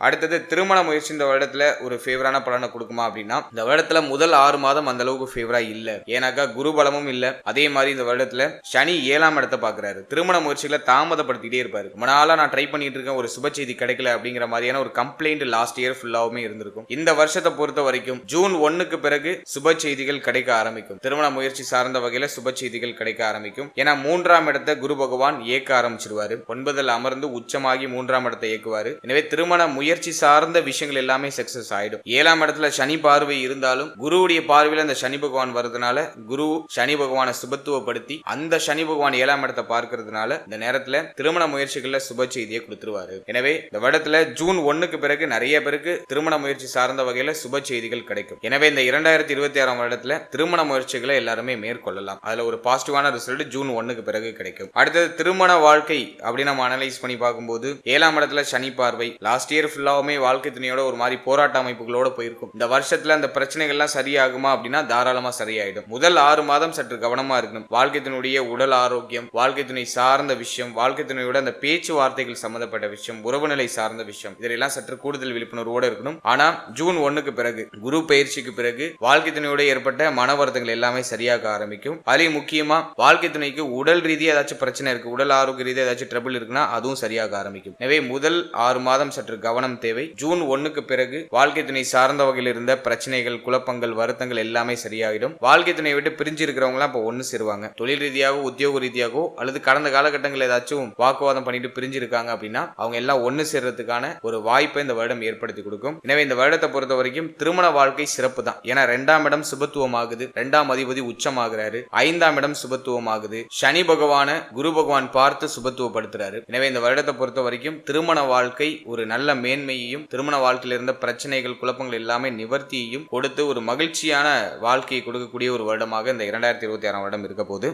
அடுத்தது திருமண முயற்சி இந்த வருடத்துல ஒரு ஃபேவரான பலனை கொடுக்குமா அப்படின்னா இந்த வருடத்துல முதல் 6 மாதம் அந்த அளவுக்கு ஃபேவரா இல்ல. ஏன்னாக்கா குரு பலமும் இல்ல. அதே மாதிரி இந்த வருடத்துல சனி 7ஆம் இடத்தை பாக்குறாரு. திருமண முயற்சிகளை தாமதப்படுத்திட்டே இருப்பாரு. ரொம்ப நாளா நான் ட்ரை பண்ணிட்டு இருக்கேன், ஒரு சுப செய்தி கிடைக்கல அப்படிங்கிற மாதிரியான ஒரு கம்ப்ளைண்ட் லாஸ்ட் இயர் ஃபுல்லாவுமே இருந்திருக்கும். இந்த வருஷத்தை பொறுத்த வரைக்கும் ஜூன் 1க்கு பிறகு சுப செய்திகள் கிடைக்க ஆரம்பிக்கும். திருமண முயற்சி சார்ந்த வகையில சுப செய்திகள் கிடைக்க ஆரம்பிக்கும். ஏன்னா 3ஆம் இடத்தை குரு பகவான் இயக்க ஆரம்பிச்சிருவாரு. 9ல் அமர்ந்து உச்சமாகி 3ஆம் இடத்தை இயக்குவாரு. எனவே திருமண முயற்சி சார்ந்த விஷயங்கள் எல்லாமே சக்சஸ் ஆயிடும். 7ஆம் இடத்துல சனி பார்வை இருந்தாலும் குருவுடைய பார்வையில அந்த சனி பகவான் வருதுனால குரு சனி பகவானை சுபத்துவப்படுத்தி அந்த சனி பகவான் 7ஆம் இடத்தை பார்க்கிறதுனால இந்த நேரத்துல திருமண முயற்சிகள்ல சுப செய்தியை கொடுத்துருவாரு. எனவே இந்த வருடத்துல ஜூன் 1க்கு பிறகு நிறைய பேருக்கு திருமண முயற்சி சார்ந்த வகையில சுப செய்திகள் கிடைக்கும். எனவே இந்த 2026ஆம் வருடத்துல திருமண முயற்சிகளை எல்லாருமே மேற்கொள்ளலாம். அதுல ஒரு பாசிட்டிவான ரிசல்ட் ஜூன் 1க்கு பிறகு கிடைக்கும். அடுத்தது திருமண வாழ்க்கை அப்படி நம்ம அனலைஸ் பண்ணி பார்க்கும்போது 7ஆம் இடத்துல சனி பார்வை லாஸ்ட் இயர் ஃபுல்லாவுமே வாழ்க்கை துணையோட ஒரு மாதிரி போராட்ட அமைப்புகளோட போயிருக்கும். இந்த வருஷத்துல அந்த பிரச்சனைகள்லாம் சரியாகுமா அப்படின்னா தாராளமா சரியாயிடும். முதல் 6 மாதம் சற்று கவனமா இருக்கணும். வாழ்க்கை துணையுடைய உடல் ஆரோக்கியம், வாழ்க்கை துணை சார்ந்த விஷயம், வாழ்க்கை துணையோட அந்த பேச்சுவார்த்தைகள் சம்பந்தப்பட்ட விஷயம், உறவு நிலை சார்ந்த விஷயம், இதெல்லாம் சற்று கூடுதல் விழிப்புணர்வோடு இருக்கணும். ஆனா ஜூன் 1க்கு பிறகு குரு பயிற்சிக்கு பிறகு வாழ்க்கை துணையோட ஏற்பட்ட மன வருத்தங்கள் எல்லாமே சரியாக ஆரம்பிக்கும். அதுலயும் முக்கியமா வாழ்க்கை துணைக்கு உடல் ரீதியா ஏதாச்சும் பிரச்சனை இருக்கு, உடல் ஆரோக்கிய ரீதியா ஏதாச்சும் ட்ரபிள் இருக்குன்னா அதுவும் சரியாக ஆரம்பிக்கும். எனவே முதல் 6 மாதம் சற்று கவனம் தேவை. ஜூன் 1க்கு பிறகு வாழ்க்கை துணை சார்ந்த வகையில் இருந்த பிரச்சனைகள், குழப்பங்கள், வருத்தங்கள் எல்லாமே சரியாயிடும். வாழ்க்கை துணையை விட்டு பிரிஞ்சு இருக்கிறவங்க எல்லாம் இப்ப ஒண்ணு சேருவாங்க. தொழில் ரீதியாகவோ உத்தியோக ரீதியாகவோ அல்லது கடந்த காலகட்டங்கள் ஏதாச்சும் வாக்குவாதம் பண்ணிட்டு பிரிஞ்சு இருக்காங்க அப்படின்னா அவங்க எல்லாம் ஒண்ணு சேர்றதுக்கான ஒரு வாய்ப்பை இந்த வருடம் ஏற்படுத்தி கொடுக்கும். எனவே இந்த வருடத்தை பொறுத்த வரைக்கும் திருமண வாழ்க்கை சிறப்பு தான். ஏன்னா 2ஆம் இடம் சுபத்துவம் ஆகுது, 2ஆம் அதிபதி உச்சமாகிறாரு, 5ஆம் இடம் சுபத்துவம் ஆகுது, சனி பகவான குரு பகவான் பார்த்து சுபத்துவப்படுத்துறாரு. எனவே இந்த வருடத்தை பொறுத்த வரைக்கும் திருமண வாழ்க்கை ஒரு நல்ல மேன்மையையும் திருமண வாழ்க்கையில் இருந்த பிரச்சனைகள், குழப்பங்கள் எல்லாமே நிவர்த்தியையும் கொடுத்து ஒரு மகிழ்ச்சியான வாழ்க்கையை கொடுக்கக்கூடிய ஒரு வருடமாக இந்த 2026ஆம் வருடம் இருக்க போகுது.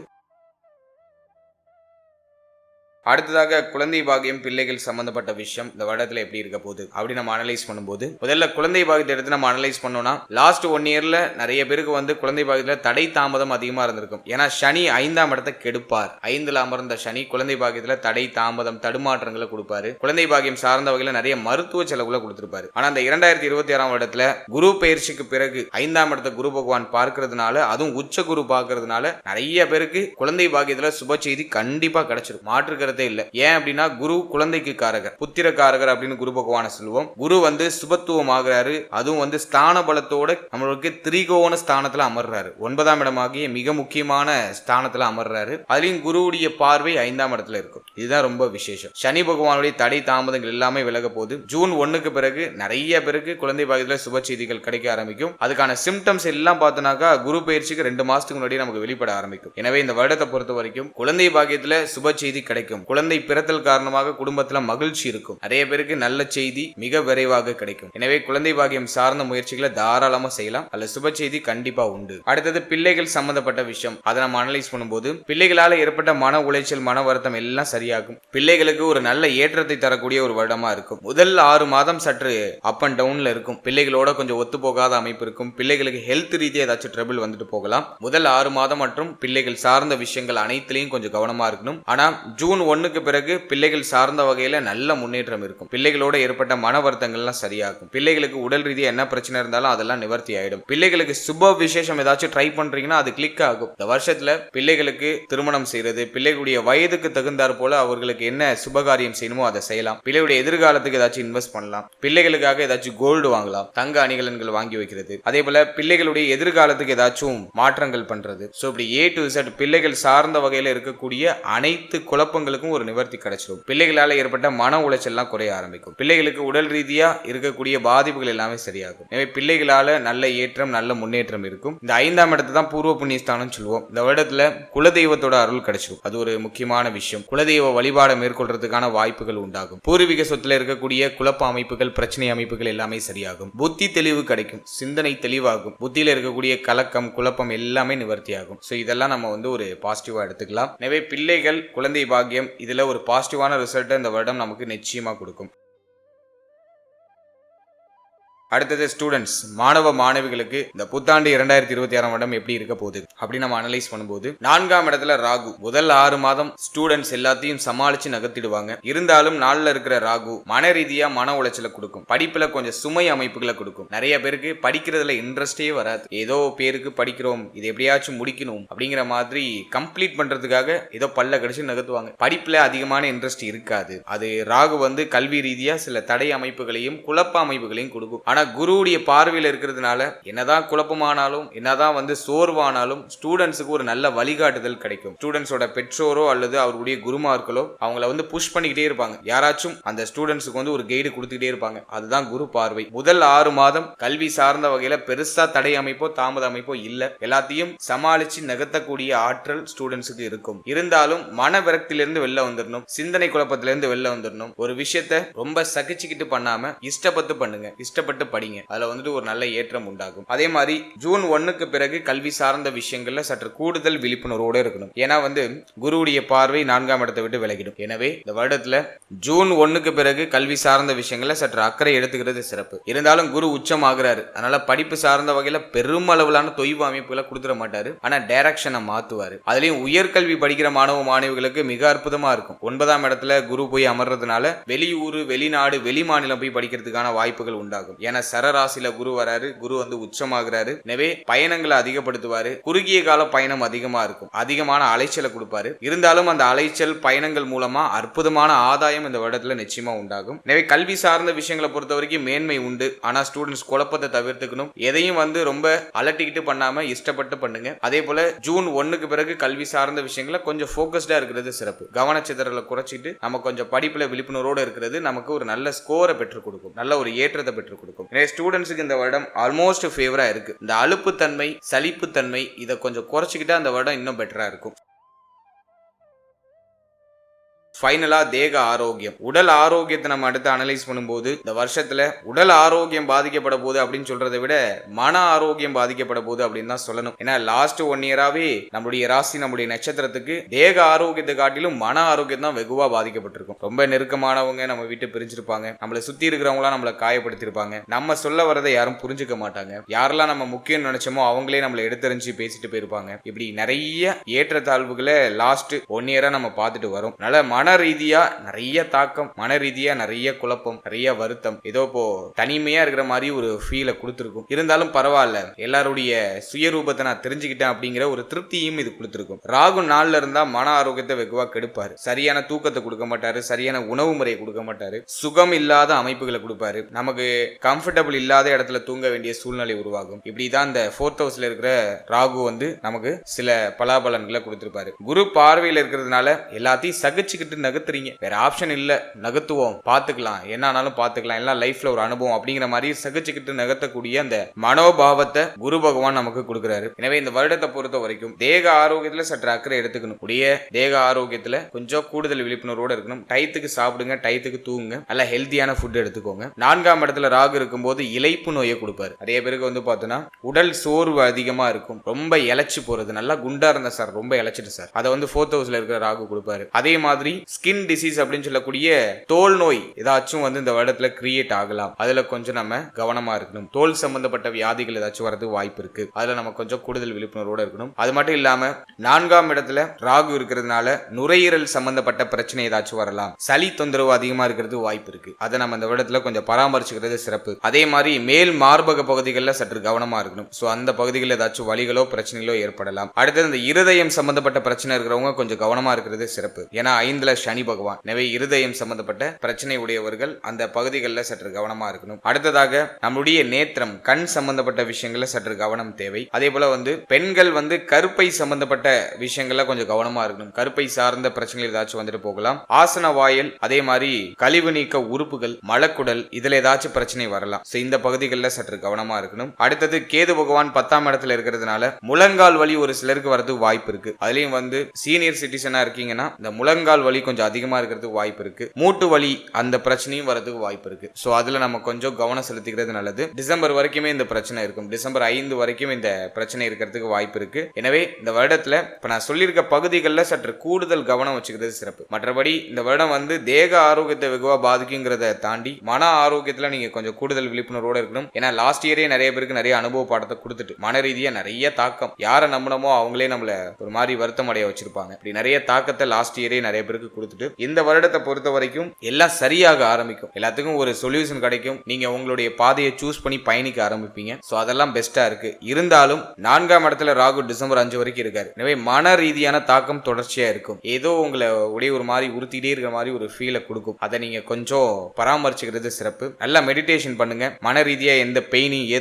அடுத்ததாக குழந்தை பாகியம், பிள்ளைகள் சம்பந்தப்பட்ட விஷயம் இந்த வருடத்துல எப்படி இருக்க போகுது அப்படி நம்ம அனலைஸ் பண்ணும்போது முதல்ல குழந்தை பாகியத்தை எடுத்து நம்ம அனலைஸ் பண்ணோம்னா லாஸ்ட் 1 இயர்ல நிறைய பேருக்கு குழந்தை பாகியத்துல தடை தாமதம் அதிகமா இருந்திருக்கும். ஏன்னா சனி 5ஆம் இடத்தை கெடுப்பார். 5ல் அமர்ந்த சனி குழந்தை பாகியத்துல தடை தாமதம் தடுமாற்றங்களை கொடுப்பாரு. குழந்தை பாகியம் சார்ந்த வகையில நிறைய மருத்துவ செலவுகளை கொடுத்திருப்பாரு. ஆனா அந்த 2026ஆம் வருடத்துல குரு பயிற்சிக்கு பிறகு 5ஆம் இடத்தை குரு பகவான் பார்க்கறதுனால, அதுவும் உச்ச குரு பார்க்கறதுனால நிறைய பேருக்கு குழந்தை பாகியத்துல சுப செய்தி கண்டிப்பா கிடைச்சிடும். மாற்றுக்கிறது அப்படிங்கறதே இல்ல. ஏன் அப்படின்னா குரு குழந்தைக்கு காரகர், புத்திர காரகர் அப்படின்னு குரு பகவானை சொல்லுவோம். குரு சுபத்துவம் ஆகிறாரு, அதுவும் ஸ்தான பலத்தோட நம்மளுக்கு திரிகோண ஸ்தானத்துல அமர்றாரு. 9ஆம் இடமாகிய மிக முக்கியமான ஸ்தானத்துல அமர்றாரு. அதுலயும் குருவுடைய பார்வை 5ஆம் இடத்துல இருக்கும். இதுதான் ரொம்ப விசேஷம். சனி பகவானுடைய தடை தாமதங்கள் எல்லாமே விலக போகுது. ஜூன் 1க்கு பிறகு நிறைய பேருக்கு குழந்தை பாக்கியத்துல சுப செய்திகள் கிடைக்க ஆரம்பிக்கும். அதுக்கான சிம்டம்ஸ் எல்லாம் பார்த்தோம்னாக்கா குரு பயிற்சிக்கு 2 மாசத்துக்கு முன்னாடி நமக்கு வெளிப்பட ஆரம்பிக்கும். எனவே இந்த வருடத்தை பொறுத்த வரைக்கும் குழந்தை பாக்கியத்துல சுப செய்தி கிடைக்கும். குழந்தை பிறத்தல் காரணமாக குடும்பத்துல மகிழ்ச்சி இருக்கும். நிறைய பேருக்கு நல்ல செய்தி மிக விரைவாக கிடைக்கும். எனவே குழந்தை பாக்கியம் சார்ந்த முயற்சிகளை தாராளமா செய்யலாம். அல்ல சுப செய்தி கண்டிப்பா உண்டு. அடுத்தது பிள்ளைகள் சம்பந்தப்பட்ட விஷயம். அதை நம்ம அனலைஸ் பண்ணும்போது பிள்ளைகளால ஏற்பட்ட மன உளைச்சல், மன வருத்தம் எல்லாம் சரியாகும். பிள்ளைகளுக்கு ஒரு நல்ல ஏற்றத்தை தரக்கூடிய ஒரு வருடமா இருக்கும். முதல் 6 மாதம் சற்று அப் அண்ட் டவுன்ல இருக்கும். பிள்ளைகளோட கொஞ்சம் ஒத்து போகாத அமைப்பு இருக்கும். பிள்ளைகளுக்கு ஹெல்த் ரீதியாக ஏதாச்சும் ட்ரபிள் வந்துட்டு போகலாம். முதல் 6 மாதம் மற்றும் பிள்ளைகள் சார்ந்த விஷயங்கள் அனைத்திலையும் கொஞ்சம் கவனமா இருக்கணும். ஆனா ஜூன் 1க்கு பிறகு பிள்ளைகள் சார்ந்த வகையில நல்ல முன்னேற்றம் இருக்கும். பிள்ளைகளோட ஏற்பட்ட மன வருத்தங்கள்லாம் சரியாகும். பிள்ளைகளுக்கு உடல் ரீதியா என்ன பிரச்சனை இருந்தாலும் அதெல்லாம் நிவர்த்தி ஆயிடும். பிள்ளைகளுக்கு சுப விசேஷம் ஏதாச்சும் ட்ரை பண்றீங்கன்னா அது கிளிக் ஆகும். இந்த வருஷத்துல பிள்ளைகளுக்கு திருமணம் செய்யறது, பிள்ளைகளுடைய வயதுக்கு தகுந்தாற் போல அவர்களுக்கு என்ன சுபகாரியம் செய்யணுமோ அதை செய்யலாம். பிள்ளைகளுடைய எதிர்காலத்துக்கு ஏதாச்சும் இன்வெஸ்ட் பண்ணலாம். பிள்ளைகளுக்காக ஏதாச்சும் கோல்டு வாங்கலாம், தங்க அணிகலன்கள் வாங்கி வைக்கிறது. அதே போல பிள்ளைகளுடைய எதிர்காலத்துக்கு ஏதாச்சும் மாற்றங்கள் பண்றது. சோ இப்படி A to Z பிள்ளைகள் சார்ந்த வகையில இருக்கக்கூடிய அனைத்து குழப்பங்களுக்கும் ஒரு நிவர்த்தி கிடைச்சிடும். பிள்ளைகளால ஏற்பட்ட மன உளைச்சல் எல்லாம் குறைய ஆரம்பிக்கும். பிள்ளைகளுக்கு உடல் ரீதியா இருக்கக்கூடிய பாதிப்புகள் எல்லாமே சரியாகும். எனவே பிள்ளைகளால நல்ல ஏற்றம், நல்ல முன்னேற்றம் இருக்கும். இந்த 5ஆம் இடத்தை தான் பூர்வ புண்ணியஸ்தானம் சொல்லுவோம். இந்த வருடத்துல குலதெய்வத்தோட அருள் கிடைச்சிடும். அது ஒரு முக்கியமான விஷயம். குலதெய்வ வழிபாடை மேற்கொள்றதுக்கான வாய்ப்புகள் உண்டாகும். பூர்வீக சொத்துல இருக்கக்கூடிய குழப்ப அமைப்புகள், பிரச்சனை அமைப்புகள் எல்லாமே சரியாகும். புத்தி தெளிவு கிடைக்கும். சிந்தனை தெளிவாகும். புத்தியில இருக்கக்கூடிய கலக்கம், குழப்பம் எல்லாமே நிவர்த்தி ஆகும். சோ இதெல்லாம் நம்ம ஒரு பாசிட்டிவா எடுத்துக்கலாம். எனவே பிள்ளைகள், குழந்தை பாக்கியம் இதுல ஒரு பாசிட்டிவான ரிசல்ட் இந்த வருடம் நமக்கு நிச்சயமா கொடுக்கும். அடுத்தது ஸ்டூடெண்ட்ஸ், மாணவ மாணவிகளுக்கு இந்த புத்தாண்டு 2026 வருடம் எப்படி இருக்க போகுது அப்படின்னு நம்ம அனலைஸ் பண்ணும்போது 4ஆம் இடத்துல ராகு. முதல் 6 மாதம் ஸ்டூடெண்ட்ஸ் எல்லாத்தையும் சமாளிச்சு நகர்த்திடுவாங்க. இருந்தாலும் நாள்ல இருக்கிற ராகு மன ரீதியா மன உளைச்சலை கொடுக்கும். படிப்புல கொஞ்சம் சுமை அமைப்புகளை கொடுக்கும். நிறைய பேருக்கு படிக்கிறதுல இன்ட்ரெஸ்டே வராது. ஏதோ பேருக்கு படிக்கிறோம், இது எப்படியாச்சும் முடிக்கணும் அப்படிங்கிற மாதிரி கம்ப்ளீட் பண்றதுக்காக ஏதோ பல்ல கடிச்சு நகர்த்துவாங்க. படிப்புல அதிகமான இன்ட்ரெஸ்ட் இருக்காது. அது ராகு கல்வி ரீதியா சில தடை அமைப்புகளையும் குழப்ப அமைப்புகளையும் கொடுக்கும். ஆனா குருவுடைய பார்வையில் இருக்கிறதுனால என்னதான் குழப்பமானாலும், என்னதான் சோர்வானாலும் ஸ்டூடெண்ட்ஸுக்கு ஒரு நல்ல வழிகாட்டுதல் கிடைக்கும். ஸ்டூடெண்ட்ஸோட பெற்றோரோ அல்லது அவருடைய குருமார்களோ அவங்கள புஷ் பண்ணிக்கிட்டே இருப்பாங்க. யாராச்சும் அந்த ஸ்டூடெண்ட்ஸுக்கு ஒரு கைடு கொடுத்துக்கிட்டே இருப்பாங்க. அதுதான் குரு பார்வை. முதல் 6 மாதம் கல்வி சார்ந்த வகையில பெருசா தடை அமைப்போ தாமத அமைப்போ இல்ல. எல்லாத்தையும் சமாளிச்சு நகர்த்தக்கூடிய ஆற்றல் ஸ்டூடெண்ட்ஸுக்கு இருக்கும். இருந்தாலும் மன விரக்தியிலிருந்து வெளில வந்துடணும். சிந்தனை குழப்பத்திலிருந்து வெளில வந்துடணும். ஒரு விஷயத்த ரொம்ப சகிச்சுக்கிட்டு பண்ணாம இஷ்டப்பட்டு பண்ணுங்க. இஷ்டப்பட்டு படிங்க. அதுல ஒரு நல்ல ஏற்றம் உண்டாகும். அதே மாதிரி ஜூன் 1க்கு பிறகு கல்வி சார்ந்த விஷயங்கள்ல சற்று கூடுதல் விழிப்புணர்வோடு இருக்கணும். ஏன்னா குருவுடைய பார்வை 4ஆம் இடத்தை விட்டு விலகிடும். எனவே இந்த வருடத்துல ஜூன் 1க்கு பிறகு கல்வி சார்ந்த விஷயங்கள்ல சற்று அக்கறை எடுத்துக்கிறது சிறப்பு. இருந்தாலும் குரு உச்சம் ஆகிறாரு. அதனால படிப்பு சார்ந்த வகையில பெருமளவிலான தொய்வு அமைப்புகளை கொடுத்துட மாட்டாரு. ஆனா டைரக்ஷனை மாத்துவாரு. அதுலயும் உயர்கல்வி படிக்கிற மாணவ மாணவிகளுக்கு மிக அற்புதமா இருக்கும். 9ஆம் இடத்துல குரு போய் அமர்றதுனால வெளியூர், வெளிநாடு, வெளி மாநிலம் போய் படிக்கிறதுக்கான வாய்ப்புகள் உண்டாகும். ஏன்னா சரராசில குரு வராரு. குரு உச்சமாகிறாரு. எனவே பயணங்களை அதிகப்படுத்துவாரு. குறுகிய கால பயணம் அதிகமா இருக்கும். அதிகமான அலைச்சலை கொடுப்பாரு. இருந்தாலும் அந்த அலைச்சல் பயணங்கள் மூலமா அற்புதமான ஆதாயம் இந்த வருடத்துல நிச்சயமா உண்டாகும். எனவே கல்வி சார்ந்த விஷயங்களை பொறுத்த வரைக்கும் மேன்மை உண்டு. ஆனா ஸ்டூடெண்ட்ஸ் குழப்பத்தை தவிர்த்துக்கணும். எதையும் ரொம்ப அலட்டிக்கிட்டு பண்ணாம இஷ்டப்பட்டு பண்ணுங்க. அதே போல ஜூன் 1க்கு பிறகு கல்வி சார்ந்த விஷயங்களை கொஞ்சம் போக்கஸ்டா இருக்கிறது சிறப்பு. கவனச்சிதறலை குறைச்சிட்டு நம்ம கொஞ்சம் படிப்புல விழிப்புணர்வோடு இருக்கிறது நமக்கு ஒரு நல்ல ஸ்கோரை பெற்றுக் கொடுக்கும். நல்ல ஒரு ஏற்றத்தை பெற்றுக் கொடுக்கும். ஸ்டூடெண்ட்ஸுக்கு இந்த வருடம் ஆல்மோஸ்ட் ஃபேவரா இருக்கு. இந்த அலுப்புத்தன்மை, சலிப்புத்தன்மை இதை கொஞ்சம் குறைச்சிக்கிட்டா அந்த வருடம் இன்னும் பெட்டரா இருக்கும். ஃபைனலா தேக ஆரோக்கியம், உடல் ஆரோக்கியத்தை நம்ம அடுத்து அனலைஸ் பண்ணும்போது இந்த வருஷத்துல உடல் ஆரோக்கியம் பாதிக்கப்பட போகுது அப்படின்னு சொல்றதை விட மன ஆரோக்கியம் பாதிக்கப்பட போகுது அப்படின்னு தான் சொல்லணும். ஏன்னா லாஸ்ட் 1 இயராவே நம்மளுடைய ராசி, நம்மளுடைய நட்சத்திரத்துக்கு தேக ஆரோக்கியத்தை காட்டிலும் மன ஆரோக்கியம் தான் வெகுவா பாதிக்கப்பட்டிருக்கும். ரொம்ப நெருக்கமானவங்க நம்ம வீட்டு பிரிஞ்சிருப்பாங்க. நம்மளை சுத்தி இருக்கிறவங்களாம் நம்மளை காயப்படுத்திருப்பாங்க. நம்ம சொல்ல வரதை யாரும் புரிஞ்சுக்க மாட்டாங்க. யாரெல்லாம் நம்ம முக்கியம் நினைச்சோமோ அவங்களே நம்மளை எடுத்தறிஞ்சு பேசிட்டு போயிருப்பாங்க. இப்படி நிறைய ஏற்றத்தாழ்வுகளை லாஸ்ட் 1 இயரா நம்ம பார்த்துட்டு வரோம். அதனால மன ரீதியா நிறைய தாக்கம், மன ரீதியா நிறைய குழப்பம், நிறைய வருத்தம், ஏதோ இப்போ தனிமையா இருக்கிற மாதிரி ஒரு ஃபீலை கொடுத்துருக்கும். இருந்தாலும் பரவாயில்ல, எல்லாருடைய சுயரூபத்தை நான் தெரிஞ்சுக்கிட்டேன் அப்படிங்கிற ஒரு திருப்தியும் இது கொடுத்துருக்கும். ராகு நாள்ல இருந்தா மன ஆரோக்கியத்தை வெகுவா கெடுப்பாரு. சரியான தூக்கத்தை கொடுக்க மாட்டாரு, சரியான உணவு முறையை கொடுக்க மாட்டாரு, சுகம் இல்லாத அமைப்புகளை கொடுப்பாரு, நமக்கு கம்ஃபர்டபிள் இல்லாத இடத்துல தூங்க வேண்டிய சூழ்நிலை உருவாகும். இப்படிதான் இந்த 4th ஹவுஸ்ல இருக்கிற ராகு வந்து நமக்கு சில பலாபலன்களை கொடுத்திருப்பாரு. குரு பார்வையில் இருக்கிறதுனால எல்லாத்தையும் சகிச்சுக்கிட்டு நகர்த்துறீங்க, வேற ஆப்ஷன் இல்ல, நகர்த்துவோம், பாத்துக்கலாம், என்ன ஆனாலும் பாத்துக்கலாம், எல்லாம் லைஃப்ல ஒரு அனுபவம் அப்படிங்கிற மாதிரி சகிச்சுக்கிட்டு நகர்த்தக்கூடிய அந்த மனோபாவத்தை குரு பகவான் நமக்கு கொடுக்கிறாரு. எனவே இந்த வருடத்தை பொறுத்த வரைக்கும் தேக ஆரோக்கியத்துல சற்று அக்கறை எடுத்துக்கணும். உடைய தேக ஆரோக்கியத்துல கொஞ்சம் கூடுதல் விழிப்புணர்வோட இருக்கணும். டயத்துக்கு சாப்பிடுங்க, டயத்துக்கு தூங்குங்க, நல்ல ஹெல்த்தியான ஃபுட் எடுத்துக்கோங்க. 4ஆம் இடத்துல ராகு இருக்கும்போது இளைப்பு நோயை கொடுப்பாரு. நிறைய பேருக்கு வந்து பார்த்தோன்னா உடல் சோர்வு அதிகமா இருக்கும், ரொம்ப இழைச்சு போறது, நல்லா குண்டா இருந்த சார் ரொம்ப இழைச்சிட்டு சார், அதை வந்து 4th ஹவுஸ்ல இருக்கிற ராகு கொடுப்பாரு. அதே மாதிரி ஸ்கின் டிசீஸ் அப்படின்னு சொல்லக்கூடிய தோல் நோய் ஏதாச்சும் வந்து இந்த வருடத்துல கிரியேட் ஆகலாம், அதுல கொஞ்சம் நம்ம கவனமா இருக்கணும். தோல் சம்பந்தப்பட்ட வியாதிகள் ஏதாச்சும் வரது வாய்ப்பு இருக்கு, அதுல நம்ம கொஞ்சம் கூடுதல் விழிப்புணர்வோட இருக்கணும். அது மட்டும் இல்லாம 4ஆம் இடத்துல ராகு இருக்கிறதுனால நுரையீரல் சம்பந்தப்பட்ட பிரச்சனை ஏதாச்சும் வரலாம், சளி தொந்தரவு அதிகமா இருக்கிறது வாய்ப்பு இருக்கு, அதை நம்ம இந்த வருடத்துல கொஞ்சம் பராமரிச்சுக்கிறது சிறப்பு. அதே மாதிரி மேல் மார்பக பகுதிகளில் சற்று கவனமா இருக்கணும். சோ அந்த பகுதிகளில் ஏதாச்சும் வலிகளோ பிரச்சனைகளோ ஏற்படலாம். அடுத்தது இந்த இருதயம் சம்பந்தப்பட்ட பிரச்சனை இருக்கிறவங்க கொஞ்சம் கவனமா இருக்கிறது சிறப்பு. ஏன்னா 5ல சனி பகவான், எனவே இருதயம் சம்பந்தப்பட்ட பிரச்சனை உடையவர்கள் அந்த பகுதிகளில் சற்று கவனமா இருக்கணும். அடுத்ததாக நம்முடைய நேத்திரம், கண் சம்பந்தப்பட்ட விஷயங்கள்ல சற்று கவனம் தேவை. அதே போல வந்து பெண்கள் வந்து கருப்பை சம்பந்தப்பட்ட விஷயங்கள்ல கொஞ்சம் கவனமா இருக்கணும். கருப்பை சார்ந்த பிரச்சனைகள் ஏதாச்சும் வந்துட்டு போகலாம். ஆசன வாயில், அதே மாதிரி கழிவு நீக்க உறுப்புகள், மலக்குடல், இதுல ஏதாச்சும் பிரச்சனை வரலாம். இந்த பகுதிகளில் சற்று கவனமா இருக்கணும். அடுத்தது கேது பகவான் 10ஆம் இடத்துல இருக்கிறதுனால முழங்கால் வலி ஒரு சிலருக்கு வரது வாய்ப்பு இருக்கு. அதுலயும் வந்து சீனியர் சிட்டிசனா இருக்கீங்கன்னா இந்த முழங்கால் வலி கொஞ்சம் அதிகமா இருக்கிறதுக்கு வாய்ப்பு இருக்கு. மூட்டு வலி அந்த பிரச்சனையும் வரதுக்கு வாய்ப்பு இருக்கு. சோ அதுல நம்ம கொஞ்சம் கவனம் செலுத்திக்கிறது நல்லது. டிசம்பர் வரைக்குமே இந்த பிரச்சனை இருக்கும், டிசம்பர் 5 வரைக்கும் இந்த பிரச்சனை இருக்கிறதுக்கு வாய்ப்பு இருக்கு. எனவே இந்த வருடத்துல இப்ப நான் சொல்லியிருக்க பகுதிகளில் சற்று கூடுதல் கவனம் வச்சுக்கிறது சிறப்பு. மற்றபடி இந்த வருடம் வந்து தேக ஆரோக்கியத்தை வெகுவா பாதிக்குங்கிறத தாண்டி மன ஆரோக்கியத்துல நீங்க கொஞ்சம் கூடுதல் விழிப்புணர்வோட இருக்கணும். ஏன்னா லாஸ்ட் இயரே நிறைய பேருக்கு நிறைய அனுபவ பாடத்தை கொடுத்துட்டு மன ரீதியா நிறைய தாக்கம், யாரை நம்பினமோ அவங்களே நம்மள ஒரு மாதிரி வருத்தம் அடைய வச்சிருப்பாங்க. இப்படி நிறைய தாக்கத்தை லாஸ்ட் இயரே நிறைய பேருக்கு கொடுத்துட்டு இந்த வருடத்தை பொறுத்த வரைக்கும் எல்லாம் சரியாக ஆரம்பிக்கும், எல்லாத்துக்கும் ஒரு சொல்யூஷன் கிடைக்கும், நீங்க உங்களுடைய பாதையை சூஸ் பண்ணி பயணிக்க ஆரம்பிப்பீங்க. சோ அதெல்லாம் பெஸ்டா இருக்கு. இருந்தாலும் 4ஆம் இடத்துல ராகு டிசம்பர் 5 வரைக்கும் இருக்காரு. எனவே மன ரீதியான தாக்கம் தொடர்ச்சியா இருக்கும். ஏதோ உங்களை உடைய ஒரு மாதிரி உறுத்திட்டே இருக்கிற மாதிரி ஒரு ஃபீலை கொடுக்கும். அதை நீங்க கொஞ்சம் பராமரிச்சுக்கிறது சிறப்பு. நல்லா மெடிடேஷன் பண்ணுங்க. மன ரீதியா எந்த பெயினையும்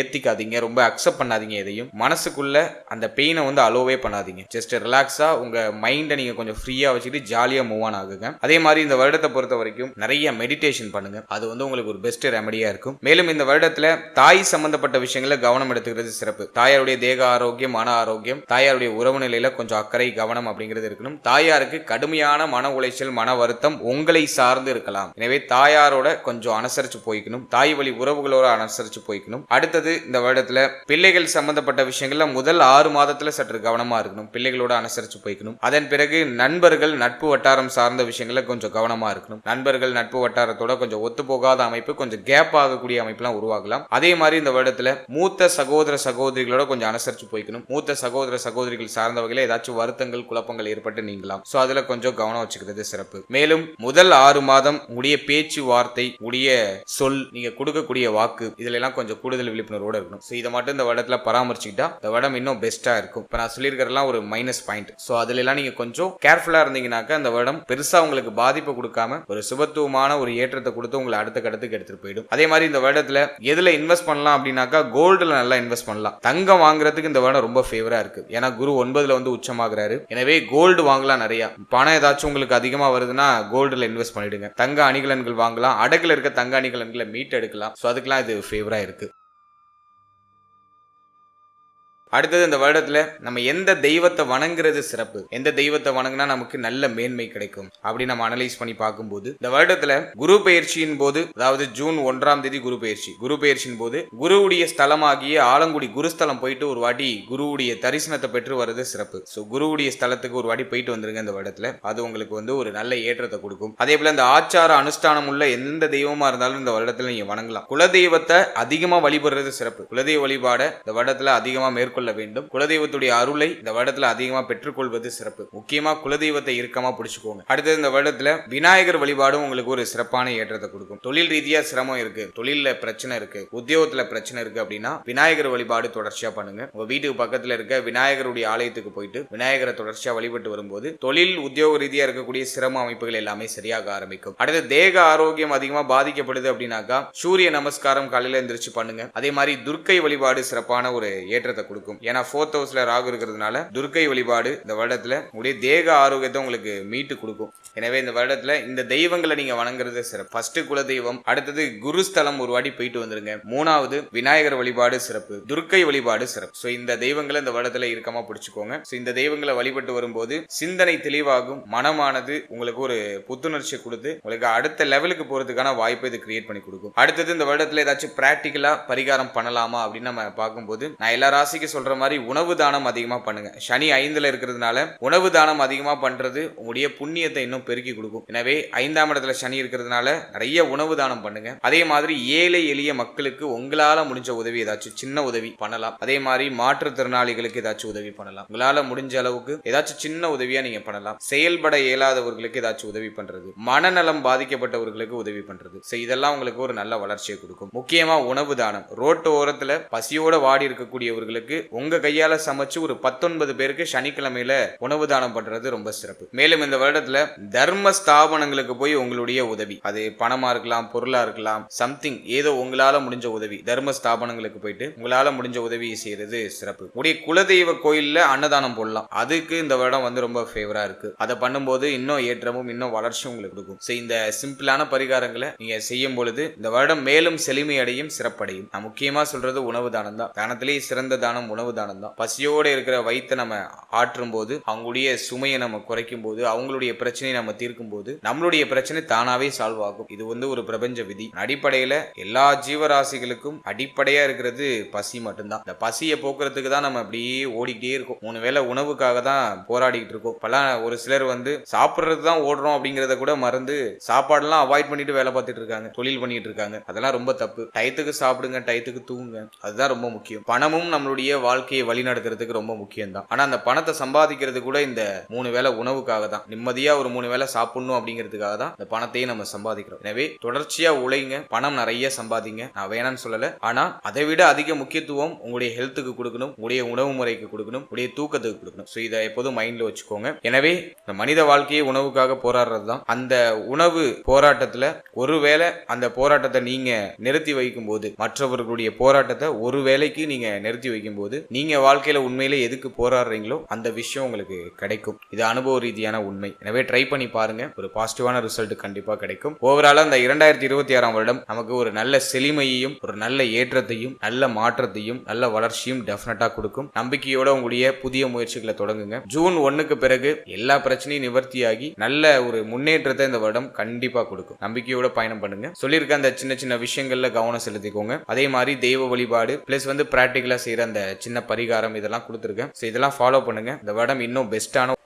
ஏத்திக்காதீங்க, ரொம்ப அக்செப்ட் பண்ணாதீங்க. எதையும் மனசுக்குள்ள அந்த பெயினை வந்து அலோவே பண்ணாதீங்க. ஜஸ்ட் ரிலாக்ஸா உங்க மைண்டை நீங்க கொஞ்சம் ஃப்ரீயா வச்சுட்டு ஜாலியா மூவ் ஆன் ஆகுங்க. அதே மாதிரி இந்த வருடத்தை பொறுத்த வரைக்கும் நிறைய மெடிடேஷன் பண்ணுங்க, அது வந்து உங்களுக்கு ஒரு பெஸ்ட் ரெமடியா இருக்கும். மேலும் இந்த வருடத்துல தாய் சம்பந்தப்பட்ட விஷயங்கள கவனம் எடுத்துக்கிறது சிறப்பு. தாயாருடைய தேக ஆரோக்கியம், மன ஆரோக்கியம், தாயாருடைய உறவு நிலையில கொஞ்சம் அக்கறை கவனம் அப்படிங்கிறது இருக்கணும். தாயாருக்கு கடுமையான மன உளைச்சல், மன வருத்தம் உங்களை சார்ந்து இருக்கலாம். எனவே தாயாரோட கொஞ்சம் அனுசரிச்சு போய்க்கணும், தாய் வழி உறவுகளோட அனுசரிச்சு போய்க்கணும். அடுத்தது இந்த வருடத்துல பிள்ளைகள் சம்பந்தப்பட்ட விஷயங்கள்ல முதல் 6 மாதத்துல சற்று கவனமா இருக்கணும், பிள்ளைகளோட அனுசரிச்சு போய்க்கணும். அதன் பிறகு நண்பர்கள், நட்பு வட்டாரம் சார்ந்த விஷயங்கள கொஞ்சம் கவனமா இருக்கணும். நண்பர்கள், நட்பு வட்டாரத்தோட கொஞ்சம் ஒத்து போகாத அமைப்பு, கொஞ்சம் கேப் ஆகக்கூடிய அமைப்புலாம் உருவாகலாம். அதே மாதிரி இந்த வருடத்துல மூத்த சகோதர சகோதரிகளோட கொஞ்சம் அனுசரிச்சு போய்க்கணும். மூத்த சகோதர சகோதரிகள் சார்ந்த வகையில ஏதாச்சும் வருத்தங்கள், குழப்பங்கள் ஏற்பட்டு நீங்களாம். சோ அதுல கொஞ்சம் கவனம் வச்சுக்கிறது சிறப்பு. மேலும் முதல் 6 மாதம் உடைய பேச்சு வார்த்தை, உடைய சொல், நீங்க கொடுக்கக்கூடிய வாக்கு, இதுல எல்லாம் கொஞ்சம் கூடுதல் விழிப்புணர்வோட இருக்கணும். சோ இதை மட்டும் இந்த வருடத்துல பராமரிச்சுக்கிட்டா இந்த வருடம் இன்னும் பெஸ்டா இருக்கும். இப்ப நான் சொல்லியிருக்கிறதுலாம் ஒரு மைனஸ் பாயிண்ட். சோ அதுல எல்லாம் நீங்க கொஞ்சம் கேர்ஃபுல்லா இருந்தீங்கன்னாக்கா அந்த வருடம் பெருசா உங்களுக்கு பாதிப்பு கொடுக்காம ஒரு சுபத்துவமான ஒரு ஏற்றத்தை கொடுத்து உங்களை அடுத்த கடத்துக்கு எடுத்துட்டு போயிடும். அதே மாதிரி இந்த வருடத்துல எதுல இன்வெஸ்ட் பண்ணலாம் அப்படின்னாக்கா கோல்டுல நல்லா இன்வெஸ்ட் பண்ணலாம். தங்கம் வாங்குறதுக்கு இந்த வருடம் ரொம்ப ஃபேவரா இருக்கு. ஏன்னா குரு 9ல வந்து உச்சமாகிறாரு. எனவே கோல்டு வாங்கலாம். நிறைய பணம் ஏதாச்சும் உங்களுக்கு அதிகமா வருதுன்னா கோல்டுல இன்வெஸ்ட் பண்ணிடுங்க. தங்க அணிகலன்கள் வாங்கலாம், அடகுல இருக்க தங்க அணிகலன்களை மீட் எடுக்கலாம். சோ அதுக்கெல்லாம் இது ஃபேவரா இருக்கு. அடுத்தது இந்த வருடத்துல நம்ம எந்த தெய்வத்தை வணங்குறது சிறப்பு, எந்த தெய்வத்தை வணங்கினா நமக்கு நல்ல மேன்மை கிடைக்கும் அப்படி நம்ம அனலைஸ் பண்ணி பார்க்கும்போது இந்த வருடத்துல குரு பெயர்ச்சியின் போது, அதாவது ஜூன் 1ஆம் தேதி குரு பெயர்ச்சியின் போது குருவுடைய ஸ்தலமாகிய ஆலங்குடி குருஸ்தலம் போயிட்டு ஒரு வாட்டி குருவுடைய தரிசனத்தை பெற்று வருது சிறப்பு. சோ குருவுடைய ஸ்தலத்துக்கு ஒரு வாட்டி போயிட்டு வந்துருங்க இந்த வருடத்துல. அது உங்களுக்கு வந்து ஒரு நல்ல ஏற்றத்தை கொடுக்கும். அதே போல இந்த ஆச்சார அனுஷ்டானம் உள்ள எந்த தெய்வமா இருந்தாலும் இந்த வருடத்துல நீங்க வணங்கலாம். குலதெய்வத்தை அதிகமா வழிபடுறது சிறப்பு. குலதெய்வ வழிபாட இந்த வருடத்துல அதிகமா மேற்கொள்ள மேற்கொள்ள வேண்டும். குலதெய்வத்துடைய அருளை இந்த வருடத்துல அதிகமா பெற்றுக்கொள்வது சிறப்பு. முக்கியமா குலதெய்வத்தை இறுக்கமா பிடிச்சுக்கோங்க. அடுத்தது இந்த வருடத்துல விநாயகர் வழிபாடும் உங்களுக்கு ஒரு சிறப்பான ஏற்றத்தை கொடுக்கும். தொழில் ரீதியா சிரமம் இருக்கு, தொழில பிரச்சனை இருக்கு, உத்தியோகத்துல பிரச்சனை இருக்கு அப்படின்னா விநாயகர் வழிபாடு தொடர்ச்சியா பண்ணுங்க. உங்க வீட்டுக்கு பக்கத்துல இருக்க விநாயகருடைய ஆலயத்துக்கு போயிட்டு விநாயகரை தொடர்ச்சியா வழிபட்டு வரும்போது தொழில் உத்தியோக ரீதியா இருக்கக்கூடிய சிரம அமைப்புகள் எல்லாமே சரியாக ஆரம்பிக்கும். அடுத்து தேக ஆரோக்கியம் அதிகமா பாதிக்கப்படுது அப்படின்னாக்கா சூரிய நமஸ்காரம் காலையில எந்திரிச்சு பண்ணுங்க. அதே மாதிரி துர்க்கை வழிபாடு சிறப்பான ஒரு ஏற்றத்தை கொடுக்கும். ஏன்னா 4th ஹவுஸ்ல ராகு இருக்கிறதுனால துர்க்கை வழிபாடு இந்த வருடத்துல உங்களுடைய தேக ஆரோக்கியத்தை உங்களுக்கு மீட்டு கொடுக்கும். எனவே இந்த வருடத்துல இந்த தெய்வங்களை நீங்க வணங்குறது சிறப்பு. ஃபர்ஸ்ட் குல தெய்வம், அடுத்தது குருஸ்தலம் ஒரு வாட்டி போயிட்டு வந்துருங்க. 3வது விநாயகர் வழிபாடு சிறப்பு, துர்க்கை வழிபாடு சிறப்பு. சோ இந்த தெய்வங்களை இந்த வருடத்துல இறுக்கமா பிடிச்சுக்கோங்க. சோ இந்த தெய்வங்களை வழிபட்டு வரும்போது சிந்தனை தெளிவாகும், மனமானது உங்களுக்கு ஒரு புத்துணர்ச்சி கொடுத்து உங்களுக்கு அடுத்த லெவலுக்கு போறதுக்கான வாய்ப்பை இது கிரியேட் பண்ணி கொடுக்கும். அடுத்தது இந்த வருடத்துல ஏதாச்சும் பிராக்டிக்கலா பரிகாரம் பண்ணலாமா அப்படின்னு நம்ம பார்க்கும்போது நான் எல்லா ராசிக்கு சொல்ற மாதிரி உணவு தானம் அதிகமா பண்ணுங்க. சனி 5ல இருக்கிறதுனால உணவு தானம் அதிகமா பண்றது உங்களுடைய புண்ணியத்தை இன்னும் பெருக்கி கொடுக்கும். எனவே 5ஆம் இடத்துல சனி இருக்கிறதுனால நிறைய உணவு தானம் பண்ணுங்க. அதே மாதிரி ஏழை எளிய மக்களுக்கு உங்களால முடிஞ்ச உதவி ஏதாச்சும் சின்ன உதவி பண்ணலாம். அதே மாதிரி மாற்றுத்திறனாளிகளுக்கு ஏதாச்சும் உதவி பண்ணலாம். உங்களால முடிஞ்ச அளவுக்கு ஏதாச்சும் சின்ன உதவியா நீங்க பண்ணலாம். செயல்பட இயலாதவர்களுக்கு ஏதாச்சும் உதவி பண்றது, மனநலம் பாதிக்கப்பட்டவர்களுக்கு உதவி பண்றது, இதெல்லாம் உங்களுக்கு ஒரு நல்ல வளர்ச்சியை கொடுக்கும். முக்கியமா உணவு தானம். ரோட்டு ஓரத்துல பசியோட வாடி இருக்கக்கூடியவர்களுக்கு உங்க கையால சமைச்சு ஒரு 19 பேருக்கு சனிக்கிழமையில உணவு தானம் பண்றது ரொம்ப சிறப்பு. மேலும் இந்த வருடத்துல தர்ம ஸ்தாபனங்களுக்கு போய் உங்களுடைய உதவி, அது பணமா இருக்கலாம், பொருளா இருக்கலாம், சம்திங் ஏதோ உங்களால முடிஞ்ச உதவி தர்ம ஸ்தாபனங்களுக்கு போயிட்டு உங்களால முடிஞ்ச உதவி செய்யறது சிறப்பு. உடைய குலதெய்வ கோயில்ல அன்னதானம் போடலாம். அதுக்கு இந்த வருடம் வந்து ரொம்ப ஃபேவரா இருக்கு. அதை பண்ணும்போது இன்னும் ஏற்றமும் இன்னும் வளர்ச்சியும் உங்களுக்கு கொடுக்கும். இந்த சிம்பிளான பரிகாரங்களை நீங்க செய்யும் பொழுது இந்த வருடம் மேலும் செழுமை அடையும், சிறப்படையும். நான் முக்கியமா சொல்றது உணவு தானம் தான். தானத்திலேயே சிறந்த தானம் உணவு தானம் தான். பசியோட இருக்கிற வயிற்றை நம்ம ஆற்றும் போது, அவங்களுடைய சுமையை நம்ம குறைக்கும் போது, அவங்களுடைய பிரச்சனையை நம்ம தீர்க்கும் போது நம்மளுடைய பிரச்சனை தானாவே சால்வ் ஆகும். இது வந்து ஒரு பிரபஞ்ச விதி. அடிப்படையில எல்லா ஜீவராசிகளுக்கும் அடிப்படையா இருக்கிறது பசி மட்டும்தான். இந்த பசியை போக்குறதுக்கு தான் நம்ம அப்படியே ஓடிக்கிட்டே இருக்கோம். 3 வேளை உணவுக்காக தான் போராடிக்கிட்டு இருக்கோம். இப்பெல்லாம் ஒரு சிலர் வந்து சாப்பிட்றது தான் ஓடுறோம் அப்படிங்கறத கூட மறந்து சாப்பாடெல்லாம் அவாய்ட் பண்ணிட்டு வேலை பார்த்துட்டு இருக்காங்க, தொழில் பண்ணிட்டு இருக்காங்க. அதெல்லாம் ரொம்ப தப்பு. டயத்துக்கு சாப்பிடுங்க, டயத்துக்கு தூங்குங்க, அதுதான் ரொம்ப முக்கியம். பணமும் நம்மளுடைய வாழ்க்கையை வழி நடக்கிறதுக்கு ரொம்ப முக்கியம் தான். ஆனா அந்த பணத்தை சம்பாதிக்கிறது கூட இந்த 3 வேளை உணவுக்காக தான். நிம்மதியா ஒரு 3 வேளை சாப்பிடணும் அப்படிங்கிறதுக்காக தான் இந்த பணத்தையே நம்ம சம்பாதிக்கிறோம். எனவே தொடர்ச்சியா உழைங்க, பணம் நிறைய சம்பாதிங்க, நான் வேணான்னு சொல்லல. ஆனா அதை விட அதிக முக்கியத்துவம் உங்களுடைய ஹெல்த்துக்கு கொடுக்கணும், உங்களுடைய உணவு முறைக்கு கொடுக்கணும், உங்களுடைய தூக்கத்துக்கு கொடுக்கணும். இதை எப்போதும் மைண்ட்ல வச்சுக்கோங்க. எனவே இந்த மனித வாழ்க்கையை உணவுக்காக போராடுறது தான். அந்த உணவு போராட்டத்துல ஒருவேளை அந்த போராட்டத்தை நீங்க நிறுத்தி வைக்கும் போது, மற்றவர்களுடைய போராட்டத்தை ஒரு வேளைக்கு நீங்க நிறுத்தி வைக்கும் போது, நீங்க வாழ்க்கையில உண்மையிலே எதுக்கு போராடுறீங்களோ அந்த விஷயம் உங்களுக்கு கிடைக்கும். இது அனுபவ ரீதியான உண்மை. எனவே ட்ரை பண்ணி பாருங்க, ஒரு பாசிட்டிவான ரிசல்ட் கண்டிப்பா கிடைக்கும். ஓவராலா இந்த 2026ஆம் வருடம் நமக்கு ஒரு நல்ல செழுமையையும், ஒரு நல்ல ஏற்றத்தையும், நல்ல மாற்றத்தையும், நல்ல வளர்ச்சியும் டெஃபினட்டா கொடுக்கும். நம்பிக்கையோட உங்களுடைய புதிய முயற்சிகளை தொடங்குங்க. ஜூன் 1க்கு பிறகு எல்லா பிரச்சனையும் நிவர்த்தியாகி நல்ல ஒரு முன்னேற்றத்தை இந்த வருடம் கண்டிப்பா கொடுக்கும். நம்பிக்கையோட பயணம் பண்ணுங்க. சொல்லியிருக்க அந்த சின்ன சின்ன விஷயங்கள்ல கவனம் செலுத்திக்கோங்க. அதே மாதிரி தெய்வ வழிபாடு பிளஸ் வந்து பிராக்டிகலா செய்யற அந்த சின்ன பரிகாரம் இதெல்லாம் கொடுத்துருக்கேன். இதெல்லாம் ஃபாலோ பண்ணுங்க. இந்த வருடம் இன்னும் பெஸ்டான.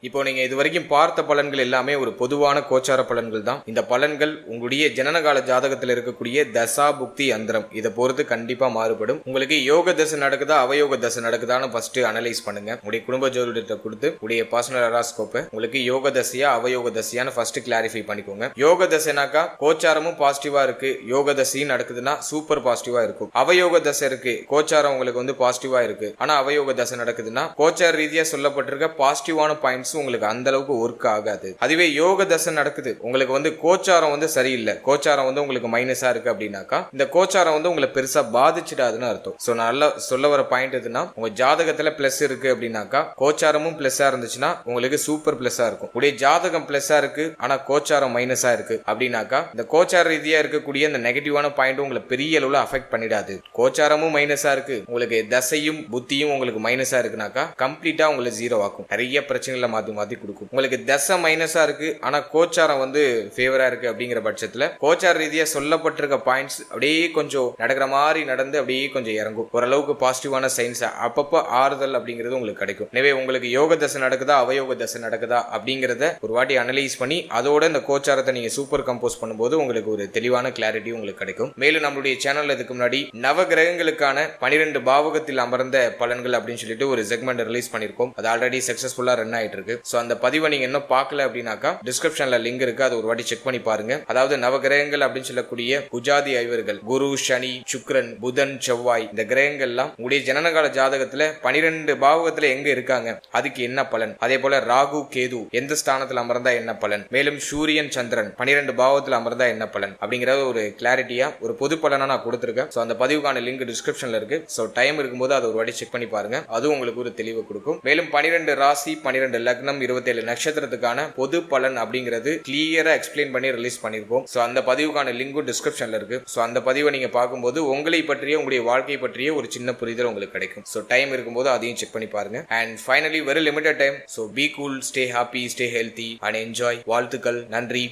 இப்போ நீங்க இது வரைக்கும் பார்த்த பலன்கள் எல்லாமே ஒரு பொதுவான கோச்சார பலன்கள் தான். இந்த பலன்கள் உங்களுடைய ஜனனகால ஜாதகத்தில் இருக்கக்கூடிய தசா புக்தி அந்தரம் இதை பொறுத்து கண்டிப்பா மாறுபடும். உங்களுக்கு யோக தசை நடக்குதா அவயோக தசை நடக்குதான்னு ஃபர்ஸ்ட் அனலைஸ் பண்ணுங்க. உங்களுடைய குடும்ப ஜோதிடத்தை கொடுத்து உங்களுடைய பர்சனல் ஹராஸ்கோப்பை உங்களுக்கு யோக தசையா அவயோக தசையான்னு ஃபர்ஸ்ட் கிளாரிஃபை பண்ணிக்கோங்க. யோக தசைனாக்கா கோச்சாரமும் பாசிட்டிவா இருக்கு, யோக தசையும் நடக்குதுன்னா சூப்பர் பாசிட்டிவா இருக்கும். அவயோக தசை இருக்கு, கோச்சாரம் உங்களுக்கு வந்து பாசிட்டிவா இருக்கு, ஆனா அவயோக தசை நடக்குதுன்னா கோச்சார ரீதியா சொல்லப்பட்டிருக்க பாசிட்டிவான பாயிண்ட்ஸ் உங்களுக்கு அந்த அளவுக்கு ஒர்க் ஆகாது. அதுவே யோக தசை நடக்குது, உங்களுக்கு வந்து கோச்சாரம் வந்து சரியில்லை, கோச்சாரம் வந்து உங்களுக்கு மைனஸா இருக்கு அப்படின்னாக்கா இந்த கோச்சாரம் வந்து உங்களை பெருசா பாதிச்சிடாதுன்னு அர்த்தம். சோ நல்லா சொல்ல வர பாயிண்ட் எதுனா, உங்க ஜாதகத்துல பிளஸ் இருக்கு அப்படின்னாக்கா கோச்சாரமும் பிளஸ்ஸா இருந்துச்சுன்னா உங்களுக்கு சூப்பர் பிளஸ்ஸா இருக்கும். உடைய ஜாதகம் பிளஸ்ஸா இருக்கு ஆனா கோச்சாரம் மைனஸா இருக்கு அப்படின்னாக்கா இந்த கோச்சார ரீதியா இருக்கக்கூடிய இந்த நெகட்டிவான பாயிண்ட் உங்களை பெரிய அளவுல அஃபெக்ட் பண்ணிடாது. கோச்சாரமும் மைனஸா இருக்கு, உங்களுக்கு தசையும் புத்தியும் உங்களுக்கு மைனஸா இருக்குனாக்கா கம்ப்ளீட்டா உங்களை ஜீரோ ஆக்கும். நிறைய பிரச்சனைகளை மாத்தி மாத்தி கொடுக்கும். உங்களுக்கு தசை மைனஸா இருக்கு ஆனா கோச்சாரம் வந்து ஃபேவரா இருக்கு அப்படிங்கிற பட்சத்துல கோச்சார ரீதியா சொல்லப்பட்டிருக்க பாயிண்ட்ஸ் அப்படியே கொஞ்சம் நடக்கிற மாதிரி நடந்து அப்படியே கொஞ்சம் இறங்கும். ஓரளவுக்கு பாசிட்டிவான சைன்ஸ் அப்பப்போ ஆறுதல் அப்படிங்கிறது உங்களுக்கு கிடைக்கும். எனவே உங்களுக்கு யோக தசை நடக்குதா அவயோக தசை நடக்குதா அப்படிங்கிறத ஒரு வாட்டி அனலைஸ் பண்ணி அதோட இந்த கோச்சாரத்தை நீங்க சூப்பர் கம்போஸ் பண்ணும்போது உங்களுக்கு ஒரு தெளிவான கிளாரிட்டி உங்களுக்கு கிடைக்கும். மேலும் நம்மளுடைய சேனல்ல இதுக்கு முன்னாடி நவ கிரகங்களுக்கான 12 பாவகத்தில் அமர்ந்த பலன்கள் அப்படின்னு சொல்லிட்டு ஒரு செக்மெண்ட் ரிலீஸ் பண்ணிருக்கோம். அது ஆல்ரெடி சக்சஸ்ஃபுல்லா ரன் ஆயிட்டு இருக்கு. சோ அந்த பதிவை நீங்க இன்னும் பார்க்கல அப்படின்னாக்கா டிஸ்கிரிப்ஷன்ல லிங்க் இருக்கு, அது ஒரு வாட்டி செக் பண்ணி பாருங்க. அதாவது நவ கிரகங்கள் அப்படின்னு சொல்லக்கூடிய புஜாதி ஐவர்கள் குரு, சனி, சுக்கிரன், புதன், செவ்வாய் இந்த கிரகங்கள்லாம் உங்களுடைய ஜனனகால ஜாதகத்துல 12 பாவகத்துல எங்க இருக்காங்க, அதுக்கு என்ன பலன், அதே போல ராகு, கேது எந்த ஸ்தானத்துல அமர்ந்தா என்ன பலன், மேலும் சூரியன், சந்திரன் 12 பாவத்துல அமர்ந்தா என்ன பலன் அப்படிங்கறது ஒரு கிளாரிட்டியா ஒரு பொது பலனா நான் கொடுத்திருக்கேன். சோ அந்த பதிவுக்கான லிங்க் டிஸ்கிரிப்ஷன்ல இருக்கு. சோ டைம் இருக்கும்போது அதை ஒரு வாட்டி செக் பண்ணி பாருங்க, அதுவும் உங்களுக்கு ஒரு தெளிவு கொடுக்கும். மேலும் 12 ராசி, 12 லக்னம், 27 நட்சத்திரத்துக்கான பொது பலன் அப்படிங்கிறது கிளியரா எக்ஸ்பிளைன் பண்ணி ரிலீஸ் பண்ணிருக்கோம். சோ அந்த பதிவுக்கான லிங்கும் டிஸ்கிரிப்ஷன்ல இருக்கு. சோ அந்த பதிவை நீங்க பார்க்கும்போது உங்களை பற்றிய உங்களுடைய வாழ்க்கை பற்றிய ஒரு சின்ன புரிதல் உங்களுக்கு கிடைக்கும். சோ டைம் இருக்கும்போது அதையும் செக் பண்ணி பாருங்க. And finally very limited time. So be cool, stay happy, stay healthy and enjoy. வாழ்த்துக்கள், நன்றி.